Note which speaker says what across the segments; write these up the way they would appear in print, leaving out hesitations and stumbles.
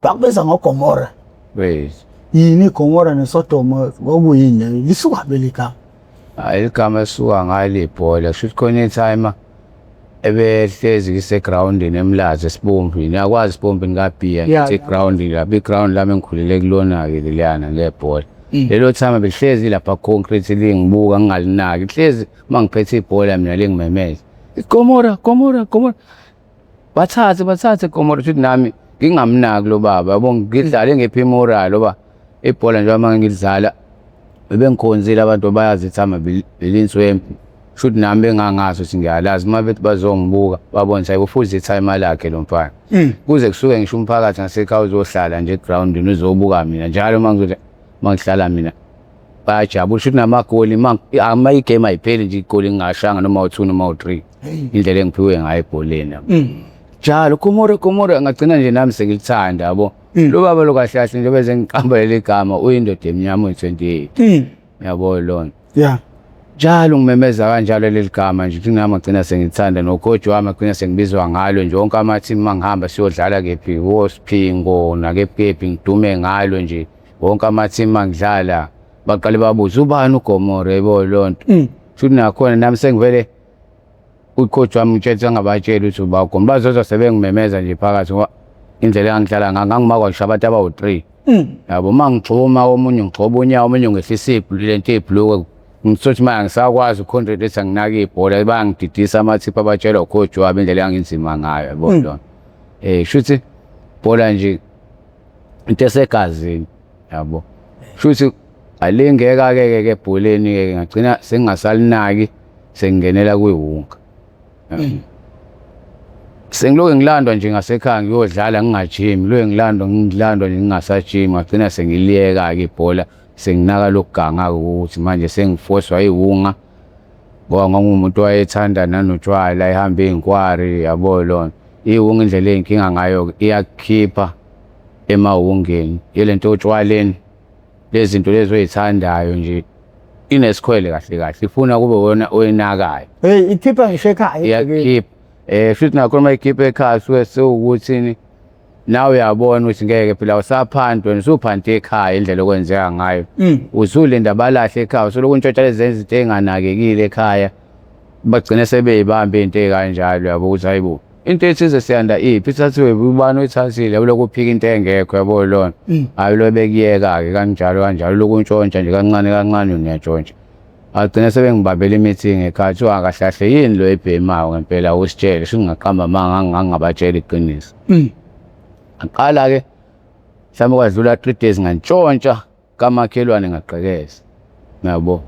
Speaker 1: bakubiza ngoGomora.
Speaker 2: Wes.
Speaker 1: Yini iGomora neSodoma kwakuyini lisuka beligama?
Speaker 2: Hayi igama esuka ngale ibhola kusho khona time ebehlezi isegroundini eMlazi esibombini yakwazi isibombini kaBhiya ngithi ground la big ground lami engikhulele kulona ke leliyana lebhola lelo time behlezi lapha concrete lingibuka ngingalinaki hlezi mangiphethe ibhola mina lengimemeza iGomora bathathe Gomora futhi nami ngingamnaki lo baba yabo ngidlale ngephi moral loba ibhola nje manje ngidlala bebengikhonzile abantu bayazithama belinswempi should nami bengangazi ukuthi ngiyalazi uma bethi bazongibuka babona ukuthi ufuze itime lakhe lo mfana kuze kusuke ngisho umphakathi ngasekhaya uzohlala nje groundini uzobuka mina njalo mangihlala mina bayajabula should namagoli ama igame ayipheli nje igoli ngingashanga noma u2 noma u3 indlela engiphiwe ngayo ebholeni njalo Gomora ngagcina nje nami sengilithanda yabo lo baba lo kahle kahle nje bese ngiqamba leli gama uyindoda eminyama uyi28 yabo lona njalo ngimemeza kanjalo leli gama nje ukuthi nami ngagcina sengithanda nocoach wami ngagcina sengibizwa ngalo nje wonke ama team mangihamba siyodlala kephi Wosphingo nakephi ngidume ngalo nje wonke ama team mangidlala baqale babuza ubani uGomora yebo lonto futhi nakhona nami sengivele ucoach wami ngitshela ngabatshela ukuthi ubaGomora bazoza sebengimemeza nje phakathi indlela engidlala ngangimakwa ngisho abantu abawu3 yabo mangixhuma omunye ngixhoba unyawo omunye ngehlisa ibhulu lento ebhulu ngithothi manje ngisakwazi ucontrol ethi anginaki ibhola bayangididisa amathipha abatshela ucoach wami indlela engizima ngayo yabo lona shuthi ibhola nje into esegazini yabo shuthi alingeka ke ebholeni ke ngagcina sengingasalinaki sengingenela kwiwunga sengiloke ngilandwa nje ngasekhaya ngiyodlala ngingajimi lo ngilandwa nje ngingasajimi ngagcina sengiliyeka ke ibhola senginaka lokuganga ukuthi manje sengiforcewa iwunga ngoba ngingumuntu wayethanda nanotshwala ehamba einkwari yabo lona iwunga indlela enkinga ngayo iyakhipha emawungeni yelento otshwaleni lezi zinto lezi oyithandayo nje inesikhwele kahle ifuna kube wona oyinakayo
Speaker 1: ikhipha ngisho ekhaya
Speaker 2: iyakhipha futhi nakho uma ikhipha ekhaya suke sewukuthini nawe uyabona ukuthi ngeke phela usaphandwe usuphante ekhaya indlela okwenzeka ngayo usulinda balahle ekhaya usuloku untshontsha lezi izinto enganakekile ekhaya bagcina sebeyibamba into ekanjalo yabo ukuthi hayibo into ethize siyanda iphi thathiwe ubani oyithathile yabo ukuphika into engekho yabo lona hayi lo bekuyeka ke kanjalo lokuntshontsha nje kancane uyantshontsha agcina sebengibambela i-meeting ekhaya kuthiwa kahlahle yini lo ebhemayo ngempela usitshele singaqamba manga ngabatshela iqiniso aqala ke mhlawumbe kwadlula 3 days ngantshontsha kamakhelwane ngaqhekeza yabo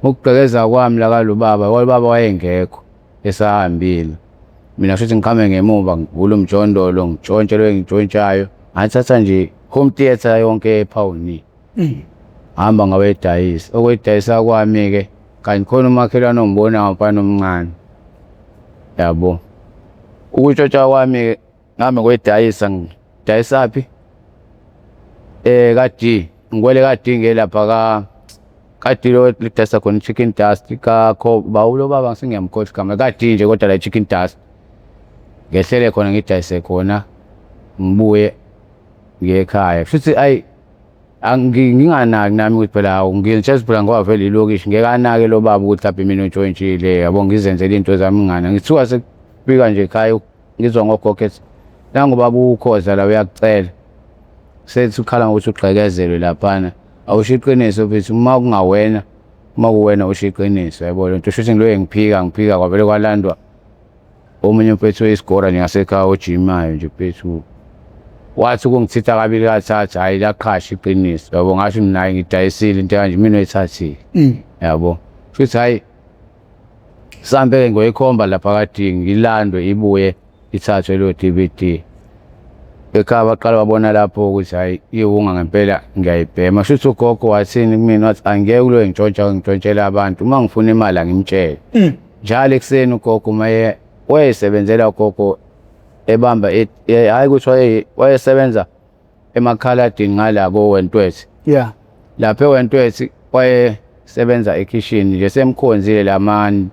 Speaker 2: ukugqekeza kwami la kalo baba wayengekho esahambile mina futhi ngikhame ngemuva ngivula umjondolo ngitshontshe lo engitshontshayo ngithatha nje home theater yonke ePawnini hamba ngawedayisa okwedayisa kwami ke kanti khona umakhelwane ongibona ngapha nomncane yabo ukutshontsha kwami ke ngami kwedayisa ngidayisaphi kadi ngwele kadi ngelapha kadi lo lidayisa khona chicken dust bawulo baba ngisengiyamkhohlwa igama kadi nje kodwa la chicken dust ngehlele khona ngidayise khona ngibuye ngekhaya futhi nginganaki nami ukuthi phela hawu ngiyitshela phela ngoba vele ilokishi ngeke anake lo baba ukuthi lapha mina untshontshiile yabo ngizenzele into zami ngana ngithiwa sekufika nje ekhaya ngizwa ngogogo ethi nangu baba ukhoza la uyakucela sethi ukhala ngokuthi ugqekezelwe laphana awusho iqiniso mfethu uma kungawena uma kuwena usho iqiniso yabo lento shuthi ngiloye ngiphika kwavele kwalandwa omunye mfethu oyisigora nje ngasekhaya ojimayo nje mfethu wathi ukungithitha kabili kathathu hayi laqhasha iqiniso yabo ngasho mina ngidayisile into kanje mina oyithathile yabo futhi hayi sambe ngoyikhomba lapha kade ngilandwe ibuye ithathwe lo DVD ekhaya baqala babona lapho ukuthi hayi iwunga ngempela ngiyayibhema futhi ugogo wathini kumina wathi angeke lo ngitshontshela abantu uma ngifuna imali angimtshele njalo ekseni ugogo maye wayesebenzela ugogo ebamba hayi ukuthi wayesebenza emakhaladini ngalabo Wentwethe lapha eWentwethe wayesebenza ekitchen nje semkhonzile lamani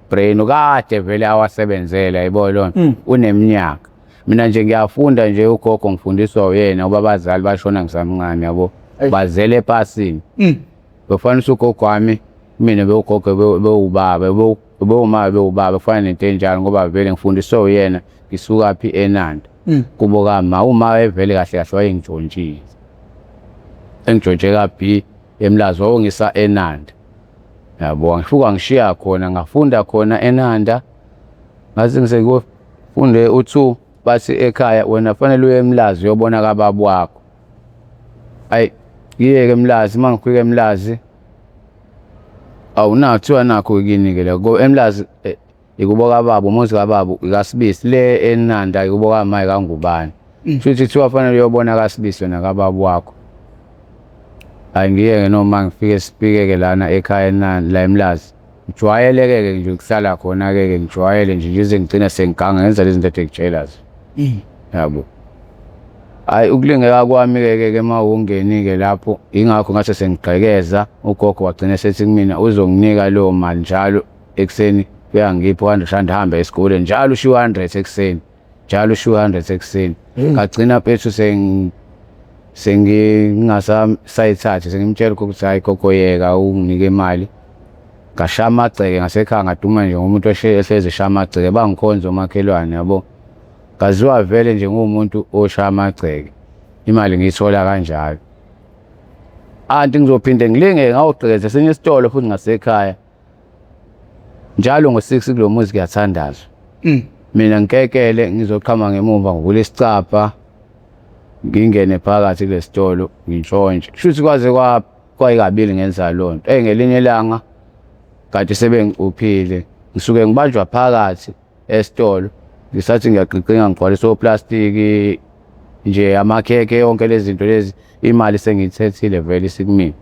Speaker 2: brain kade vele awasebenzela yabo lona uneminyaka mina nje ngiyafunda nje ugogo ngifundiswa uyena ngoba abazali bashona ngisamncane yabo bazele epasini befanele ugogo wami mina bewugogo bewubaba bewuma bewubaba kufana nento enjalo ngoba vele ngifundiswa uyena ngisuka phi eNanda kubo kama uma evele kahle kahle wayengijontshile engijontshe kabi eMlazi wawungisa eNanda yabo ngifika ngishiya khona ngafunda khona eNanda ngaze ngisekufunde u2 bathi ekhaya wena fanele uye eMlazi uyobona kababa wakho ayi ngiyeke eMlazi mangifika eMlazi awunathiwa nakho kini ke la go eMlazi ikuboka baba umuzi kababa kaSibisi le eNanda ikuboka mayi kaNgubane futhi kuthiwa fanele uyobona kaSibisi wena kababa wakho ayi ngiyeke noma ngifike sipike lana ekhaya eNanda la eMlazi ngijwayeleke nje ukuhlala khona ke ngijwayele nje ngize ngigcina sengiganga ngenza lezi zinto engitshela yabo hayi ukulingeka kwami ke mawungeni ke lapho ingakho ngase sengigqekeza ugogo wagcina sethi kumina uzonginika leyo mali njalo ekseni uyangipha 100 rand hamba esikoleni njalo ushiya 100 ekseni njalo ushiya 100 ekseni ngagcina phethu sayithathe sengimtshela ukuthi hayi gogo yeka unginike imali ngashaya amagceke ngasekhaya ngaduma nje ngomuntu ohlezi eshaya amagceke bangikhonza umakhelwane yabo ngaziwa vele nje ngumuntu oshaya amagceke imali ngiyithola kanjalo anti ngizophinde ngilinge ngawugqekeza senye isitolo futhi ngasekhaya njalo ngo6 kulo muzi kuyathandazwa mina ngikekele ngizoqhama ngemuva ngivule isicapha ngingene phakathi kulesitolo ngintshontshe futhi kwaze kwayikabili ngenza lonto ngelinye ilanga kade sebengiquphile ngisuke ngibanjwa phakathi esitolo ngisathi ngiyaqiqinga ngigcwalisa oplastiki nje amakheke yonke lezi zinto lezi imali sengiyithethile vele isikumina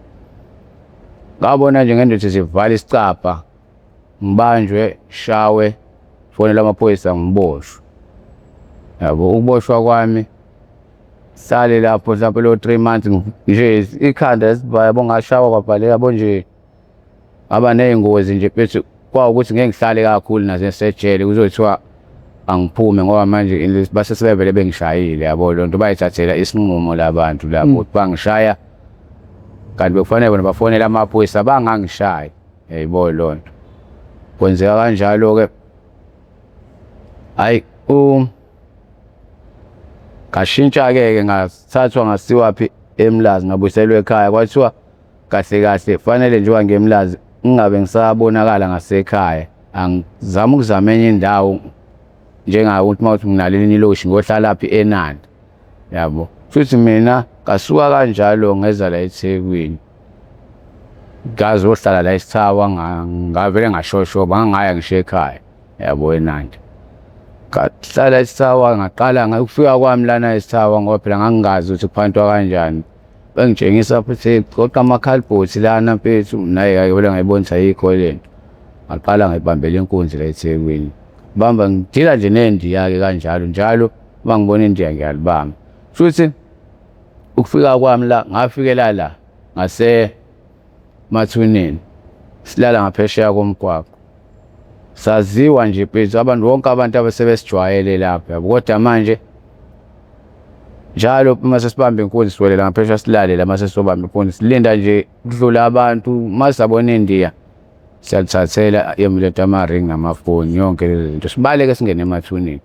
Speaker 2: ngabona nje ngendothi sivala isicapha ngibanjwe shawe fonela amaphoyisa ngiboshwe yabo ukuboshwa kwami sale lapho mhlawumbe lo 3 months nje ikhanda lesibaya bongashawa kwabhaleka bonje aba neyingozi nje phethu kwawukuthi ngeke ngihlale kakhulu nasesejele kuzothiwa angiphume ngoba manje base sebevele bengishayile yabo lonto bayithathela isinqumo labantu lapho bangishaya kanti bekufanele bona bafonela amaphoyisa bangangishaya yayibo lonto kwenzeka kanjalo ke hayi kashintsha ke ngathathwa ngasiwa phi eMlazi ngabuyiselwe ekhaya kwathiwa kahle kahle fanele nje ngeMlazi ngingabe ngisabonakala ngasekhaya angizama ukuzama enye indawo njengayo ukuthi mawuthi nginaleni iloshi ngohlala phi eNanda yabo futhi mina kasuka kanjalo ngeza la eThekwini ngazohlala la eSithawa ngavele ngashoshoba ngaya ngisho ekhaya yabo eNanda ngahlala eSithawa ngaqala ngakufika kwami lana eSithawa ngoba phela ngangingazi ukuthi kuphantwa kanjani bengitshengisa futhi qoqa amakhalibhothi lana mfethu naye akebele ngayibonisa yikho lento ngaqala ngibambela inkunzi la eThekwini bamba ngidila nje neNdiya ke kanjalo njalo bangibona iNdiya ngiyalibamba futhi ukufika kwami la ngafikela la ngase Mathuneni silala ngaphesheya komgwaqo saziwa nje phethu abantu bonke abantu abasebesijwayele lapha kodwa manje njalo mase sibambe inkunzi siwelela ngaphesheya silale la mase sobamba inkunzi silinda nje kudlula abantu masabona iNdiya siyathathela yemletha ama-ring namafoni yonke lezi zinto sibaleke singene emathuneni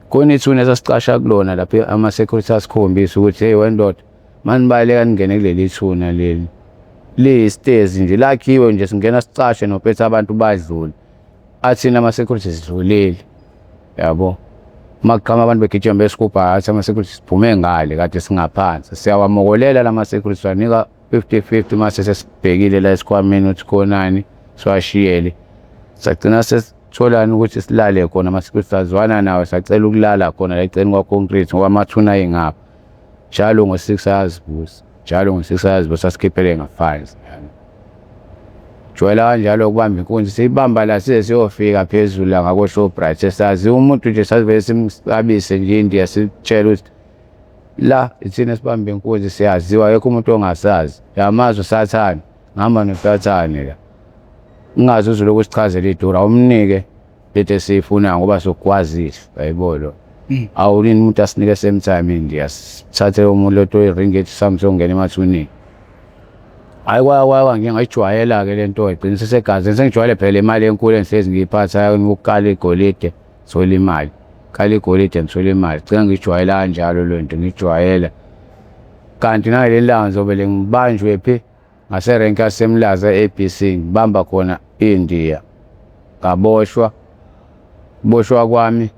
Speaker 2: khona ithuna esasicasha kulona lapha ama-security asikhombisa ukuthi hey wendoda manibaleka ningene kuleli thuna leli liyistezi nje lakhiwe nje singena sicashe nophethe abantu badlule athina ama-security sidlulile yabo maqhama abantu begijima besikubha athi ama-security siphume ngale kade singaphansi siyawamokolela lama-security sanika 50-50 mase sesibhekile la esikhwameni ukuthi khonani siwashiyele sagcina sesitholani ukuthi silale khona ama-security sazwana nawe sacela ukulala khona la eceleni kwa-concrete ngoba amathuna ayengapha njalo ngo-6 ayazibusa njalo ngo-6 ayazibusa sasikhiphele ngaphansi jwayela kanjalo ukubamba inkunzi siyibamba la size siyofika phezulu la ngako-Shoprite sazi umuntu nje sasivele simcabise nje iNdiya sitshela ukuthi la ithina sibambe inkunzi siyaziwa yekho umuntu ongasazi yamazi usathane ngihamba nosathane la ungazi uzulu ukusichazela idura umnike lento esiyifunayo ngoba sokukwazile yayibona awulini umuntu asinike same time ndiyasithathe umuloto iringi sami songena emathuneni. Hayi kwaya ngiyayijwayela-ke le nto igcina sesegazini sengijwayele phela imali enkulu engihlezi ngiyiphatha ukukala igolide ngithola imali. Khala igolide ngithola imali. Gcina ngiyijwayela kanjalo le nto ngiyijwayela. Kanti ngaleli langa ngizobele ngibanjwe phi ngaserenki yaseMlaza e-ABC ngibamba khona iNdiya. Ngaboshwa kwami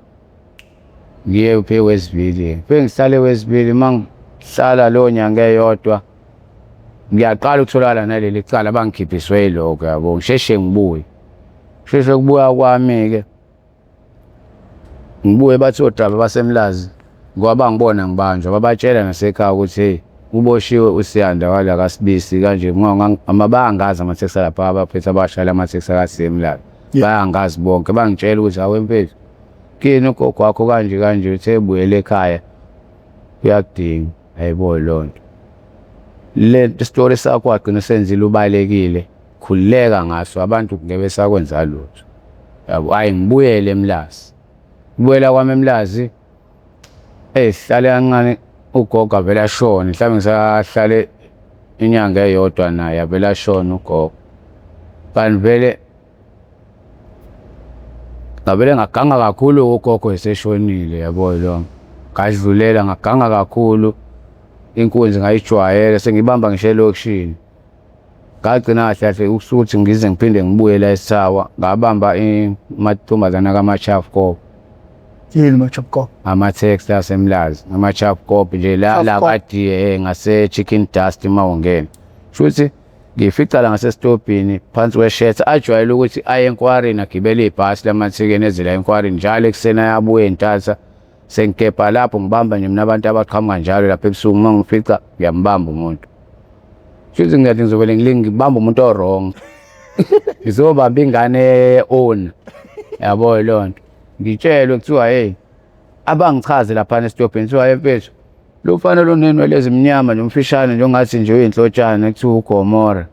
Speaker 2: ngiye phi eWestville. Fike ngihlale eWestville mangihlala leyo nyanga eyodwa ngiyaqala ukutholakala naleli cala bangikhiphiswe yilokho yabo. Ngisheshe ngibuye. Ngisheshe kubuya kwami-ke ngibuye bathi odrayiva baseMlazi ngoba bangibona ngibanjwa babatshela nasekhaya ukuthi hey uboshiwe uSiyanda wala kaSibisi kanje bayangazi amatheksi lapha abaphethe abashayela amatheksi akaSiyemlazi. Bayangazi bonke bangitshela ukuthi awe mfethu kini ugogo wakho kanje uthe ebuyele ekhaya uyakudinga. Hayibo lonto le story sakho wagcina senzile ubalekile khulileka ngaso abantu ngeke besakwenza lutho yabo. Hayi ngibuyele eMlazi. Ngibuyela kwami eMlazi sihlale kancane ugogo avela ashona. Mhlawumbe ngisahlale inyanga eyodwa naye avela ashona ugogo. Kanti vele ngavele ngaganga kakhulu ugogo eseshonile yabo lo. Ngadlulela ngaganga kakhulu inkunzi ngayijwayela sengibamba ngisho elokishini. Ngagcina kahle ukuthi ngize ngiphinde ngibuye la eSawa ngabamba amantombazana kaMachafko.
Speaker 1: Yini Machafko? Amatheksi
Speaker 2: aseMlazi aMachafko nje la kade ngase-Chicken Dust mawungena. Futhi ngifica la ngasestopini phansi kweshethi ajwayele ukuthi aye eNkwarini agibele ibhasi lamathikeni ezela eNkwarini njalo ekuseni ayabuye entatha. Sengikepha lapho ngibamba nje mina abantu abaqhamuka njalo lapha ebusuku mangifica ngiyambamba umuntu. Futhi ngiyathi ngizobele ngibamba umuntu o-wrong. Ngizobamba ingane own yabo lonto. Ngitshelwe kuthiwa hey abangichaze lapha esitobhini kuthiwa mfethu lo fanele onenwele ezimnyama nomfishane njengathi nje uyinhlotshana kuthiwa uGomora.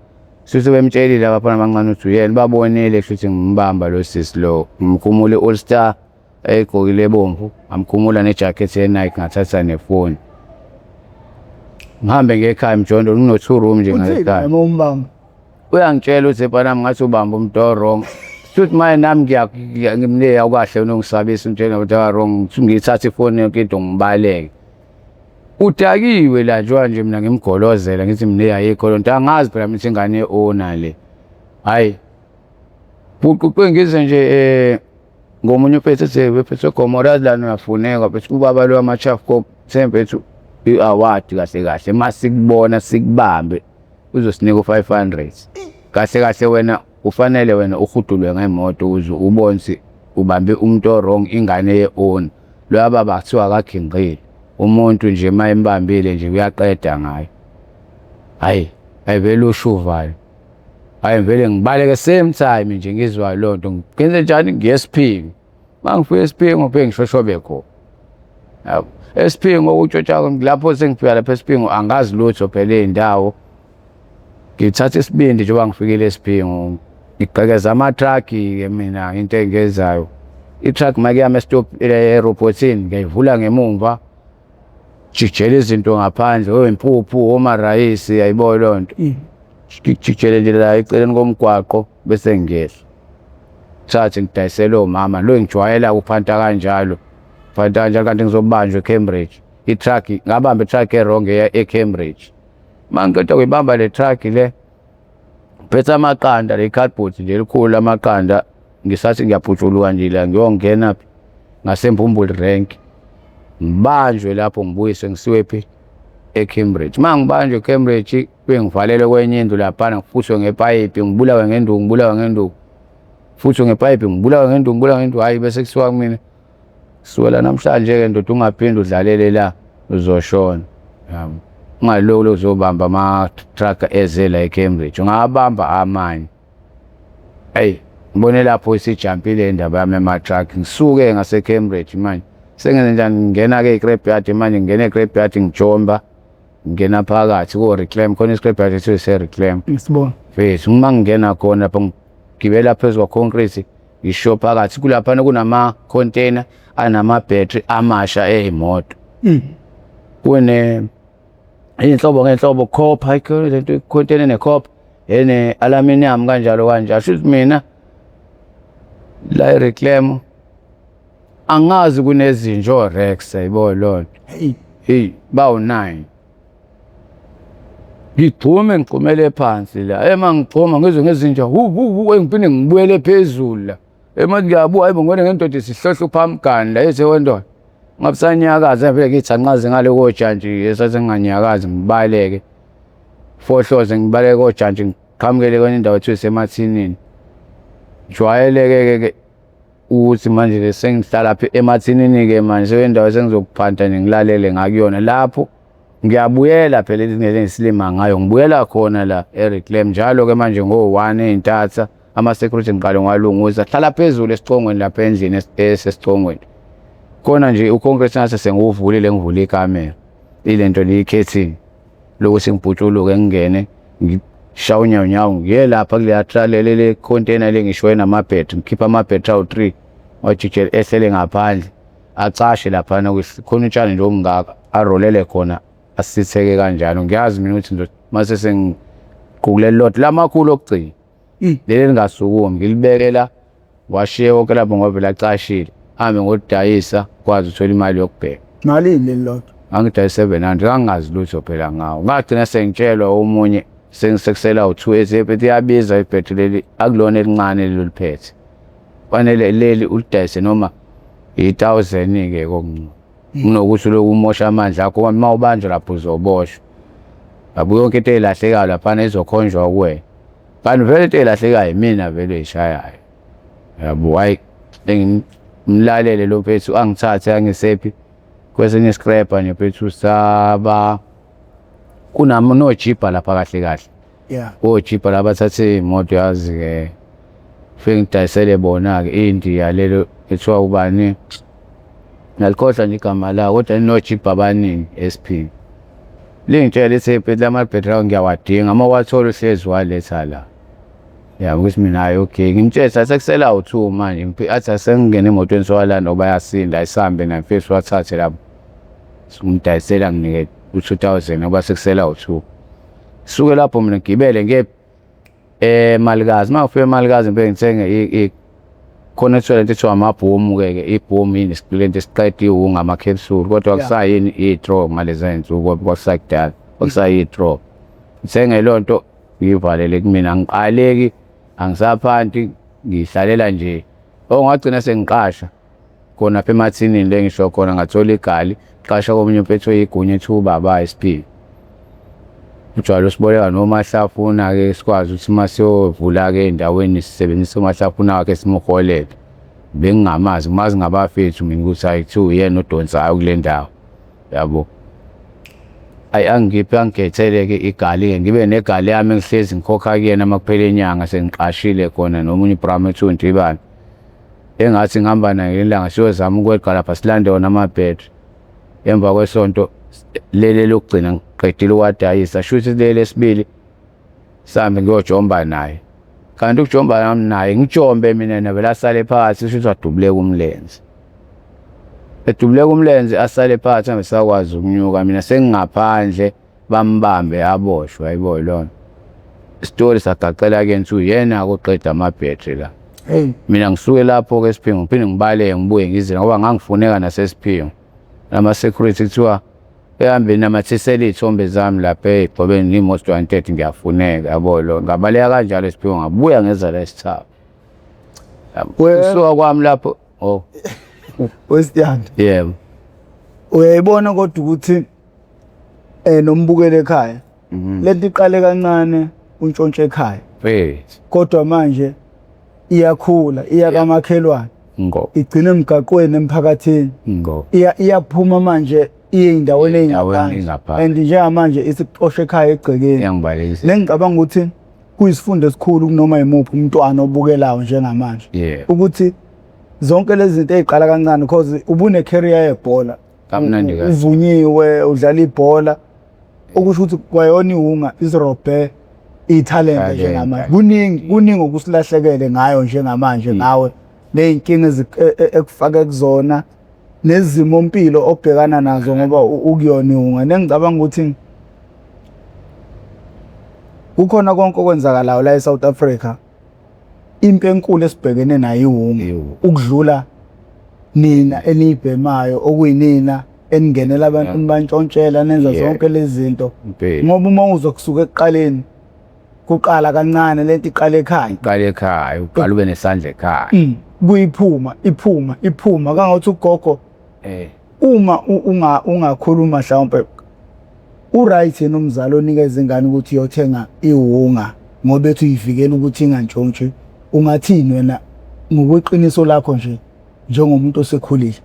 Speaker 2: Futhi bemtshelile abafana abancane ukuthi uyena babonile futhi ngimbamba lo sisi lo ngimkhumule All Star egqokile ebomvu amkhumula nejacket yeNike ngathatha nefoni. Ngihambe ngekhaya Mjondo kuno-2 room nje ngekhaya. Uyangitshela ukuthi bana ngathi ubamba umuntu o-wrong. Futhi manje nami ngimleya ukahle unongisabisa umtshela ukuthi wrong ngithatha ifoni yonke into ngibaleke. Udakiwe la nje mina ngimgolozela ngithi mleya ayikho lonto angazi phela ukuthi ingane e-owner le. Hayi buquqwe ngize nje ngomunye uphethe bephethe Gomora lana uyafuneka bese ubaba lo aMachafko sempethu i-award kahle masikubona sikubambe uzosinika u500. Kahle wena ufanele wena uhudulwe ngemoto ukuze ubone ukuthi ubambe umuntu o-wrong ingane ye-own. Lo baba kuthiwa akagingqile umuntu nje mayembambile nje uyaqeda ngayo. Hayi vele ushuvayo. Hayi vele ngibaleke same time nje ngizwa lonto ngenze njani ngiyeSiphingo. Mangifika eSiphingo phela ngishoshobe khona. Yabo eSiphingo utshotshaka lapho sengifika lapha eSiphingo angazi lutho phela indawo. Ngithatha isibindi njengoba ngifikile eSiphingo ngigqekeza ama-truck-ke mina into engiyenzayo. I-truck makuyama estop erobotsini ngiyayivula ngemumva jikijela izinto ngaphandle oyempuphu omarayisi yayibo lonto. Ngijikijele nje la eceleni komgwaqo bese ngiyehla. Thathe ngidayisele omama lo ngijwayela ukuphanta kanjalo. Phanta kanjalo kanti ngizobanjwa eCambridge. I-truck ngabamba i-truck e-wrong eCambridge. Mangiqeda kuyibamba le truck le phethe amaqanda le cardboard nje likhulu amaqanda ngisathi ngiyaphuthuluka nje la ngiyongena ngaseMbumbuli rank. Ngibanjwe lapho ngibuyise ngisiwe phi eCambridge. Mangibanjwe eCambridge bengivalele kwenye indlu lapha ngifuthwe ngepipe ngibulawe ngenduku. Futhi ngepipe ngibulawe ngenduku hayi bese kusiwa kumina suwela namhlanje ke ndoda ungaphindi udlalele la uzoshona. Yabo. Ungalolo uzobamba ama-truck ezela eCambridge ungabamba amanye. Hey ngibone lapho isijampile indaba yami ama-truck ngisuke ngaseCambridge manje. Sengenze njani ngingena-ke eGrapeyard manje ngingena eGrapeyard ngijomba ngingena phakathi ko-reclaim khona iScrapyard ethiwa ise-reclaim.
Speaker 1: Ngisibona.
Speaker 2: Mfethu uma ngingena khona lapho ngigibela phezu kwa-concrete ngisho phakathi kulaphana kunama container anama battery amasha ezimoto kune inhlobo ngenhlobo copper lento container ne copper ene aluminium kanjalo shothi mina la reclaim angazi kunezinjo Rex ayibo lonto hey bawu9 ngigxume ngiqhumele phansi la mangigxuma ngizwe ngezinja engiphinde ngibuyele phezulu la manje ngiyabuya hayibo ngone ngendoda isihlohlo phamgani la ethe wendoda ngabusanyakaza vele ngithi anqaze ngale kojantshi esasenganyakazi ngibaleke fohloze ngibaleke kojantshi ngiqhamukele kwenye indawo ethiwa esemathinini jwayeleke ke ukuthi manje sengihlala phe emathinini ke manje sewendawo sengizokuphanda ngilalele ngakuyona lapho ngiyabuyela phela indlela engisilima ngayo ngibuyela khona la ereclaim njalo ke manje ngo1 entatha ama security ngiqale ngwalunguza hlala phezulu esicongweni lapha endlini esesicongweni khona nje uCongress nase senguvulile ngivula ikamera ilento liyikhethi lokuthi ngibhutshuluke ngingene ngishawa unyawo ngiye lapha kule trailer le container lengishoye nama battery ngikhipha ama battery awu3 wajikela ehlele ngaphandle acashe lapha khona utshani nje omngaka arolele khona asitheke kanjalo ngiyazi mina ukuthi mase sengiqhukule lot lamakhulu okugcina leli lingasukumi ngilibekela washiye wonke lapho ngoba lacashile hambe ngodayisa kwazi uthola imali yokubheka
Speaker 1: mali leli lot
Speaker 2: angidayisa 700 angazi lutho phela ngawo ngagcina sengitshelwa omunye sengisekusela u2 ezephethe yabiza ibhetri leli akulona elincane loliphethe fanele leli ulidayise noma 1000 ke kokungcono kunokuthi lokumosha amandla akho uma ubanjwa lapho uzoboshwa abuye yonke into elahlekayo lapha izokhonjwa kuwe kanti vele into elahlekayo mina vele eshayayo yabo hayi ngimlalele lo phethu angithathe angisephi kwesinye iscraper nje phethu saba kunama no jeepa lapha kahle jeepa labathathe imoto yazi ke fike ngidayisele bona ke India lelo ethiwa ubani ngalikhohlwa nje igama la kodwa no jeepa abaningi SP lingitshela isepe lama background ngiyawadinga uma wathola uhlezi waletha la ukuthi mina hayi okay ngimtshela sekusela u2 manje athi asengene emotweni sowalanda oba yasinda ayisambe na mfethu wathathe lapho ngimdayisela nginike u2000 ngoba sekusela u2 suke lapho mina ngibele nge Malikazi mawufika eMalikazi mbe ngithenge khona ethola into ethiwa amabhomu ke ibhomu yini lento esiqeda ngama capsule kodwa kusayini i-draw ngalezi insuku kwakusakudala kwakusayi-draw ngithenge lonto ngivalele kumina ngiqaleki angisaphanti ngihlalela nje ngagcina sengiqasha khona apha emathinini le ngisho khona ngathola igali qasha komunye uphetho igunya ethuba baba SP njalo siboleka nomahlafuna ke sikwazi ukuthi masiyovula ke endaweni sisebenzisa umahlafuna wakhe simuholele bengingamazi mazi ngabafethu mina ukuthi ayi2 yena odonsayo kule ndawo yabo angiphi angikhetheleke igali ngibe negali yami engihlezi ngikhokha kuyena makuphela inyanga sengiqashile khona nomunye uBramethu Ndibane engathi ngihamba naye ilanga siyozama ukweqa lapha silande wona amabhetri emva kwesonto lele lokugcina ngiqedile ukwadayisa shuthi lele sibili sambe ngiyojomba naye kanti ukujomba nami naye ngijombe mina navela asale phakathi shuthi wadubuleka umlenze edubuleka umlenze asale phakathi angisakwazi ukunyuka mina sengingaphandle bambambe aboshwa ayibo lona story sagacela ke nthi yena ukuqeda amabhetri la mina ngisuke lapho ke Siphingo ngiphinde ngibale ngibuye ngizela ngoba ngangifuneka naseSiphingo nama security kuthiwa ehambe namathisela izithombe zami lapha egqobeni imoto 130 ngiyafuneka yabo lo ngabaleka kanjalo eSiphingo ngabuya ngeza la esithaba kusuka kwami lapho
Speaker 1: wesiyanda
Speaker 2: yebo
Speaker 1: uyayibona kodwa ukuthi nombukele ekhaya lento iqale kancane untshontshe ekhaya kodwa manje iyakhula iya kamakhelwane igcina emgaqweni emphakathini iyaphuma manje indaweni eyingaphansi and njengamanje isixoshe ekhaya egcekeni ngicabanga ukuthi kuyisifundo esikhulu kunoma yimuphi umntwana obukelayo njengamanje ukuthi zonke lezi zinto eziqala kancane because ubune career yebhola uvunyiwe udlala ibhola okusho ukuthi kwayona iwunga izirobhe ithalente njengamanje kuningi okusilahlekele ngayo njengamanje nawe ney'nkinga ekufake kuzona nezimo impilo obhekana nazo ngoba ukuyona ihunga. Nengicabanga ukuthi kukhona konke okwenzakalayo la eSouth Africa, impi enkulu esibhekene nayo ihunga, ukudlula nina eniyibhemayo okuyinina eningenela abantu nibantshontshela nenza zonke lezi zinto. Ngoba uma uzokusuka ekuqaleni kuqala kancane lento iqala ekhaya.
Speaker 2: Iqala ekhaya, uqala ube nesandla ekhaya.
Speaker 1: Iphuma kangathi ugogo uma ungakhuluma mhlawumbe uright yena umzali onikeza ingane ukuthi iyothenga ihunga ngoba ethi uyivikela ukuthi ingantshontshi, ungathini wena ngokweqiniso lakho nje njengomuntu osekhulile,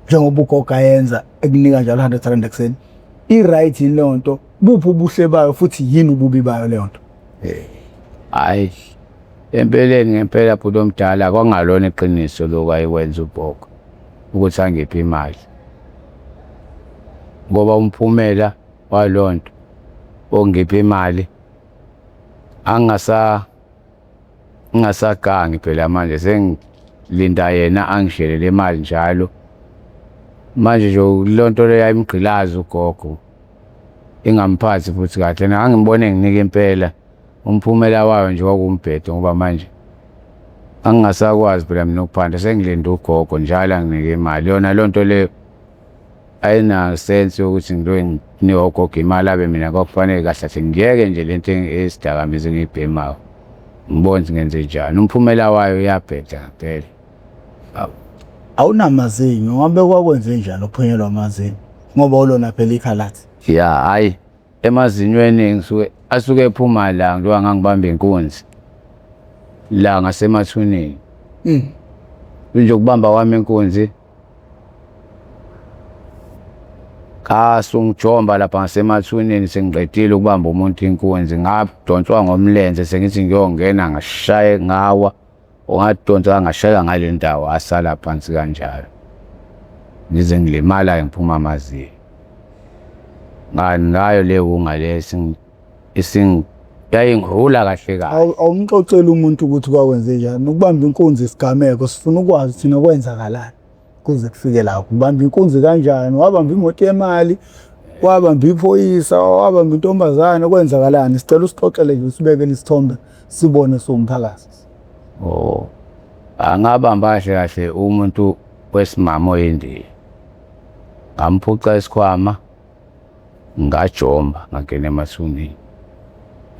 Speaker 1: njengoba ugogo ayenza ekunika njalo 100 rand ekuseni, i-right yini leyo nto? Buphi ubuhle bayo futhi yini ububi bayo leyo nto?
Speaker 2: Hayi, empeleni ngempela bhuti omdala kwangalona iqiniso lokho ayikwenza ugogo ukuthi angiphe imali, ngoba umphumela walonto ongiphe imali angasagangi phela manje sengilinda yena angishelele imali njalo. Manje nje lonto leyo ayimgqilazi ugogo ingamphathi futhi kahle, na angibone nginika impela umphumela wayo nje kwakumbhedo ngoba manje angingasakwazi phela mina ukuphanda, sengilinda ugogo njalo anginike imali. Yona lonto leyo ayina sense ukuthi nginikwe ugogo imali abe mina kwakufanele kahle kahle ngiyeke nje lento esidakamizwe ngiyibhemayo, ngibone ngenze njani. Umphumela wayo uyabheda ngempela.
Speaker 1: Awunamazinyo, ngabe kwakwenze njani ukuphunyelwa amazinyo ngoba ulona phela ikhalathi?
Speaker 2: Ya hayi, emazinyweni asuke ephuma la njengoba ngangibamba inkunzi la ngasemathuneni. Nje ukubamba kwami inkunzi kasungijomba lapha ngasemathuneni, sengiqedile ukubamba umuntu inkunzi ngadonswa ngomlenze sengithi ngiyongena ngashaye ngawa, ongadonsa ngashaya ngale ndawo asala phansi kanjalo ngize ngilimala ngiphuma amazinyo. Ngayo le hunga lesi yayingihula kahle kahle.
Speaker 1: Awumxoxela umuntu ukuthi kwakwenze njani ukubamba inkunzi isigameko, sifuna ukwazi thina kwenzakalani kuze kufike lapho. Ubamba inkunzi kanjani? Wabamba imoto yemali, wabamba iphoyisa, wabamba intombazane, kwenzakalani? Sicela usixoxele nje usibeke isithombe sibone somphakathi.
Speaker 2: Angabamba kahle umuntu wesimama oyindiya, ngamphuca isikhwama ngajomba ngangena emathuneni.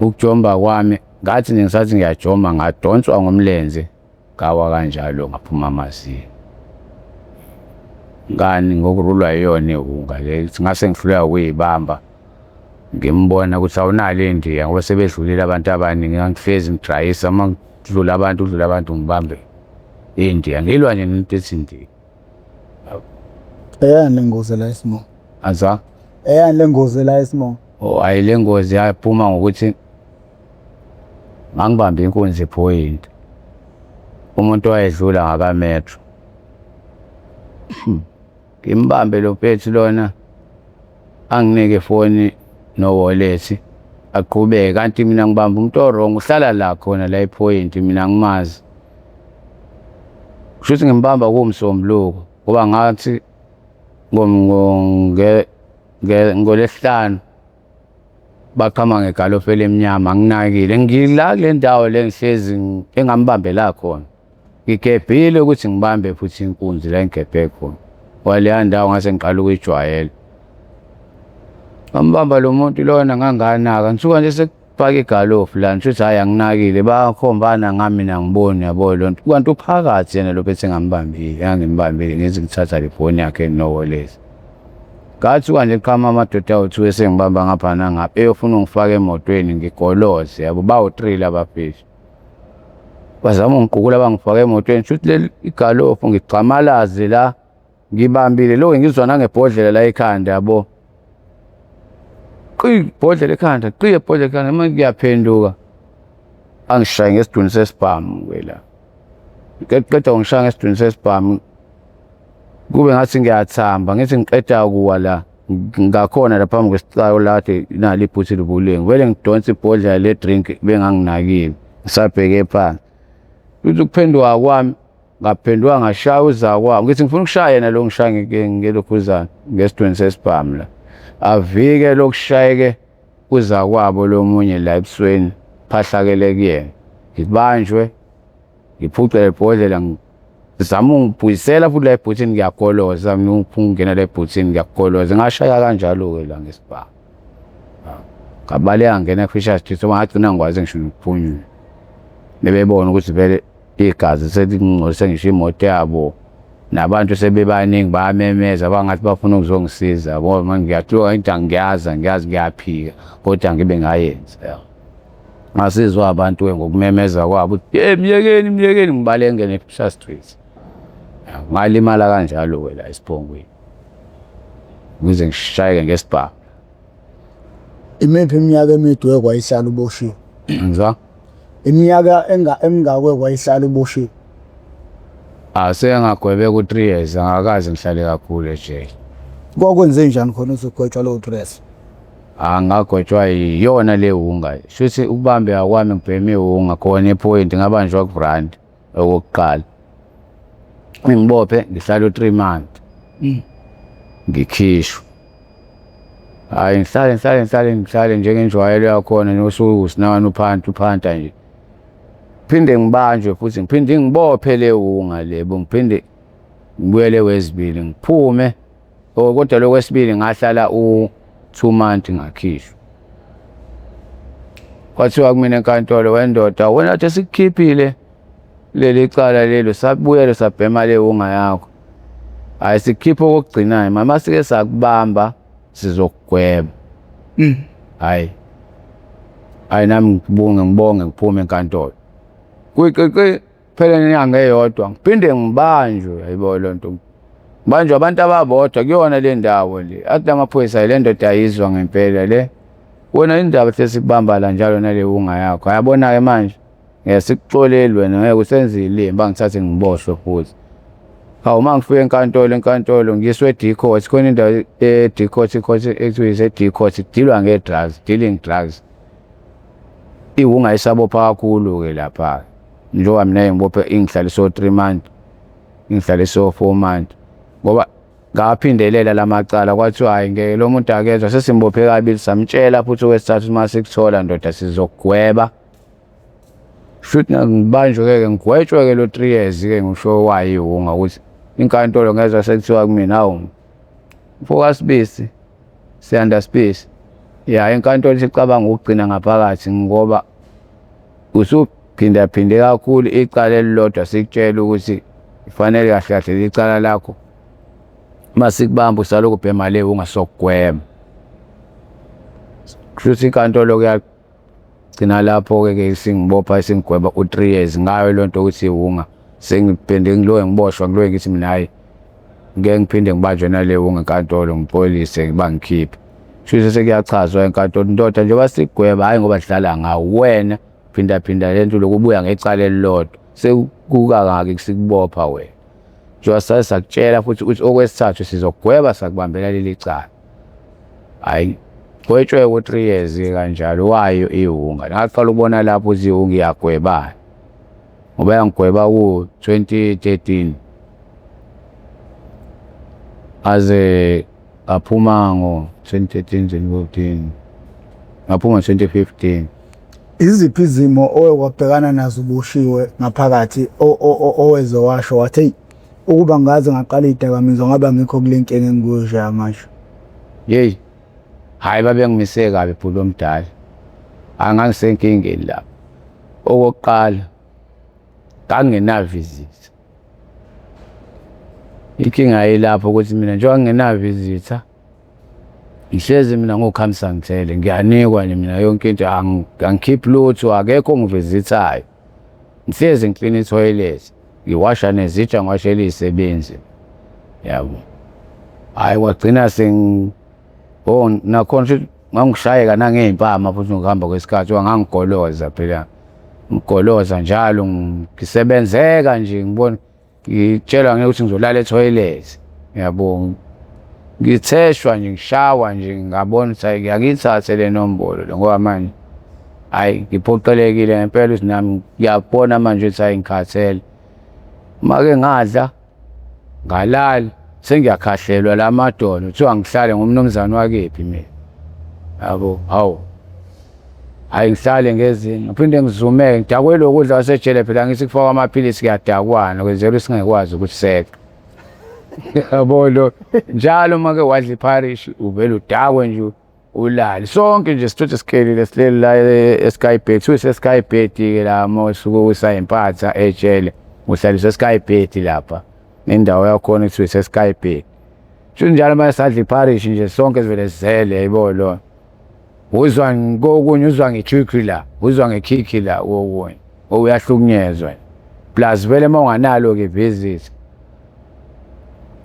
Speaker 2: Ukujomba kwami ngathi ngisathi ngiyajomba ngadonswa ngomlenze ngawa kanjalo ngaphuma amazinyo. Ngani ngokurulwa yiyona ihunga le ngase ngihluleka ukuyibamba, ngimbona ukuthi awunalo indiya ngoba sebedlulile abantu abaningi, ngangifezi ngidrayisa uma kudlula abantu ngibambe indiya ngilwa nje nento ethi indiya.
Speaker 1: Eyani le ngozi la eSimo?
Speaker 2: Aza?
Speaker 1: Eyani le ngozi la eSimo?
Speaker 2: Hayi, le ngozi yaphuma ngokuthi ngangibambe inkunzi ephoyinti, umuntu owayedlula ngakametro. Ngimbambe lo phethu lona anginike ifoni no-wallet aqhubeke, kanti mina ngibamba umuntu orong uhlala la khona la ephoyinti mina ngimazi. Kushuthi ngimbamba kuwumsombuluko ngoba ngathi ngoLwesihlanu baqhama ngegalofu elimnyama nginakile ngila kule ndawo le ngihlezi engambambela khona, ngigebhile ukuthi ngibambe futhi inkunzi la ngigebhe khona. Waleya ndawo ngase ngiqala ukuyijwayela. Ngambamba lo muntu lona nganganaka, ngisuka nje sekufaka igalofu la ngisho hayi anginakile, bakhombana ngami mina ngiboni yabo lonto. Kanti uphakathi yena lo phethe ngambambile, yangimbambile ngize ngithatha le phone yakhe no-wallet. Ngathi kanje qhama amadoda awu-2 esengibamba ngapha nangapha eyofuna ungifaka emotweni ngigoloze, yabo bawu-3 lababheshi. Bazama ungiqukula bangifaka emotweni, shuthi le igalofu ngicamalaze la ngibambile lo ngizwa nangebhodlela la ekhanda yabo. Ibhodlela ekhanda, ibhodlela ekhanda, uma ngiyaphenduka angishaye ngesiduni sesibhamu kwela. Ngiqeda ngishaya ngesiduni sesibhamu kube ngathi ngiyathamba, ngithi ngiqeda kuwa la ngakhona la phambi kwesicalo lade nali ibhuthi libulenge, vele ngidonsa ibhodlela le drink benganginakile ngisabheke phansi. Uthi ukuphenduka kwami ngaphendwa ngashaya uzakwabo ngithi ngifuna ukushaya yena lo ngishaya ngelokhuzana ngesidweni sesibhamu la avike lokushayeke uzakwabo lo munye la ebusweni phahlakele kuyena ngibanjwe ngiphucele ibhodlela ngizama ungibuyisela futhi la ebhuthini ngiyagoloza mina ungena la ebhuthini ngiyagoloza ngashaya kanjalo-ke la ngesibhamu ngabaleka ngena eFisher Street ngoba ngagcina ngikwazi ngisho nokuphunyula bebebona ukuthi vele igazi selingcolise ngisho imoto yabo nabantu sebebaningi bayamemeza bangathi bafuna ukuzongisiza ngoba manje ngiyathuka into angiyazi ngiyaphika kodwa ngibe ngayenza ngasizwa abantu ngokumemeza kwabo myekeni ngibaleke ngene eFisher Street ngalimala kanjalo-ke la esiphongweni ukuze ngishayeke ngesibhamu.
Speaker 1: Imiphi iminyaka emide kwayihlala uboshiwe?
Speaker 2: Ngizwa
Speaker 1: Iminyaka emingakwe kwayihlala uboshiwe?
Speaker 2: Sengagwebe ku-3 years angakaze ngihlale kakhulu ejele.
Speaker 1: Kwakwenze njani khona uzogwetshwa lowo 3 years?
Speaker 2: Ngagwetshwa yiyona le hunga shuthi ukubambeka kwami ngibheme ihunga khona ephoyinti ngabanjwa kubrand okokuqala ngibophe ngihlala u3 months ngikhishwa. Hayi ngihlale njengenjwayelo yakhona nosukusinawana uphanta nje phinde ngibanjwe futhi ngiphinde ngibophe le hunga lebo ngiphinde ngibuyele wesibili ngiphume kodwa lo kwesibili ngahlala u2 months ngakhishwa. Kwathiwa kumina enkantolo wendoda wena athi sikukhiphile leli cala lelo sabuyele sabhema le hunga yakho hayi sikhipha okugcinayo mama sike sakubamba sizokugweba. Hayi nami ngibonge ngiphume enkantolo kuyiqiqi phela inyanga eyodwa ngiphinde ngibanjwe hayibo lo nto banjwe abantu ababodwa kuyona le ndawo le athi amaphoyisa le ndoda ayizwa ngempela le wena indaba sesikubamba la njalo nale hunga yakho ayabona-ke manje ngesikuxoleli wena ngeke usenze ilimba ngithathe ngiboshwe futhi. Hawu mangifike enkantolo ngiswe e-D-Court khona indawo e-D-Court ekuthiwa ise-D-Court kudilwa nge-drugs dealing drugs ihunga isabopha kakhulu-ke lapha njengoba mina ngibophe ingihlaliso 3 months ingihlaliso 4 months ngoba ngaphindelela lamacala kwathiwa hayi ngeke lo muntu akezwa sesimbophe kabili samtshela futhi okwesithathu uma sikuthola ndoda sizokugweba shuthi ngibanjwe-ke ngigwetshwe-ke lo 3 years-ke ngisho wayi ihunga ukuthi inkantolo ngezwa sekuthiwa kumina hawu mfowethu Sibisi siyanda Sibisi ya inkantolo isicabanga ukugcina ngaphakathi ngoba usuphindaphinde kakhulu icala elilodwa sikutshela ukuthi ifanele kahle kahle icala lakho masikubamba usalokhu ubhema le hunga sokugwema kushuthi inkantolo kuyagcina lapho-ke singibopha singigweba u3 years ngayo le nto ukuthi ihunga sengiphinde ngiloye ngiboshwa ngiloye ngithi mina hayi ngeke ngiphinde ngibanjwe nale hunga enkantolo ngipolise bangikhiphe kushuthi sekuyachazwa enkantolo ndoda njengoba sikugweba hhayi ngoba sidlala ngawo wena phinda le nto lokubuya ngecala elilodwa sekukangaki sikubopha wena njengoba sase sakutshela futhi ukuthi okwesithathu sizokugweba sakubambela leli cala hhayi gwetshwe ku-3 years kanjalo wayo ihunga ngaqala ukubona lapho ukuthi ihunga iyagwebana ngoba yangigweba ku-2013 aze aphuma ngo-2013 ngaphuma ngo-2015.
Speaker 1: Iziphi izimo owabhekana nazo uboshiwe ngaphakathi oweze washo wathi hey ukuba ngaze ngaqala idakamizwa ngaba ngikho kule nkinga engikuyo manje?
Speaker 2: Yeyi hayi babengimise kabi bhuti omdala angangisenkingeni lapho. Okokuqala ngangingenavizitha inkinga yilapho ukuthi mina njengoba ngingenavizitha ngihlezi mina ngokhamisa ngithele ngiyanikwa mina yonke into angikhiphi lutho akekho ongivizithayo ngihlezi ngiklina itoilet ngiwasha nezitsha ngiwashela izisebenzi yabo hayi kwagcina nakhona futhi ngangishayeka nangey'mpama futhi ngokuhamba kwesikhathi ngangigoloza phela ngigoloza njalo ngisebenzeka nje ngibona ngitshelwa ukuthi ngizolala etoilet yabo ngitheshwa nje ngishawa nje ngabona ukuthi ngiyakithathe le nombolo ngoba manje hayi ngiphoqelekile ngempela ukuthi nami ngiyabona manje ukuthi hayi ngikhathele make ngadla ngalala sengiyakhahlelwa la madolo kuthiwa ngihlale ngumnumzane wakephi mina yabo hawu hayi ngihlale ngezini ngiphinde ngizumeke ngidakwe lokudla wasejele phela ngithi kufaka amaphilisi kuyadakwana kwenzela singekwazi ukuseka yabo lo njalo make wadla iparish uvela udakwe nje ulali sonke nje sithathe sikelile silele la eSkyBed useSkyBed ke la mosuku usayempatha ejele uhlaliswa eSkyBed lapha indawo yakhona kuthiwa iseSkyBed njalo manje sadla iparish nje sonke sivele sizele yabo lo uzwa ngokunye uzwa ngekhikhi la uzwa ngekhikhi la wokunye uyahlukunyezwa plus vele monganalo ke visit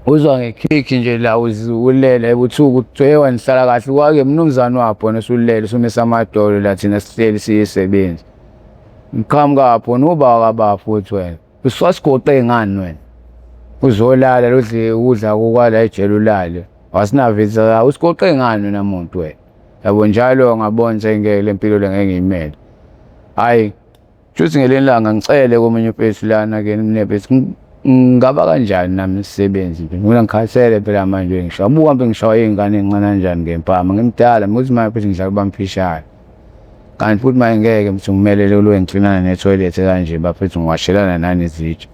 Speaker 2: uzwa ngekhikhi nje la ulele ebuthuku kuthiwa nihlala kahle kwake mnumzane wapho nesulele sumisa amadolo la thina sihleli siyisebenzi ngiqhamuka lapho noba wakaba futhi wena usasigoqe ngani wena uzolala lodle ukudla kokwala ejele ulale wasinavisa usigoqe ngani wena muntu wena yabo njalo ngabona sengeke lempilo le ngiyimele hayi futhi ngelinye ilanga ngicele komunye umpethu lana ke mnebhethi ngaba kanjani nami isisebenzi mina ngikhathele phela manje ngisho abuka mbe ngishawa izingane ezincane kanjani ngempama ngimdala ukuthi manje futhi ngidla kubamphishana kanti futhi manje ngeke mthi ngimelele lo ngixinana netoilet kanje bafethu ngiwashelana nani izitsha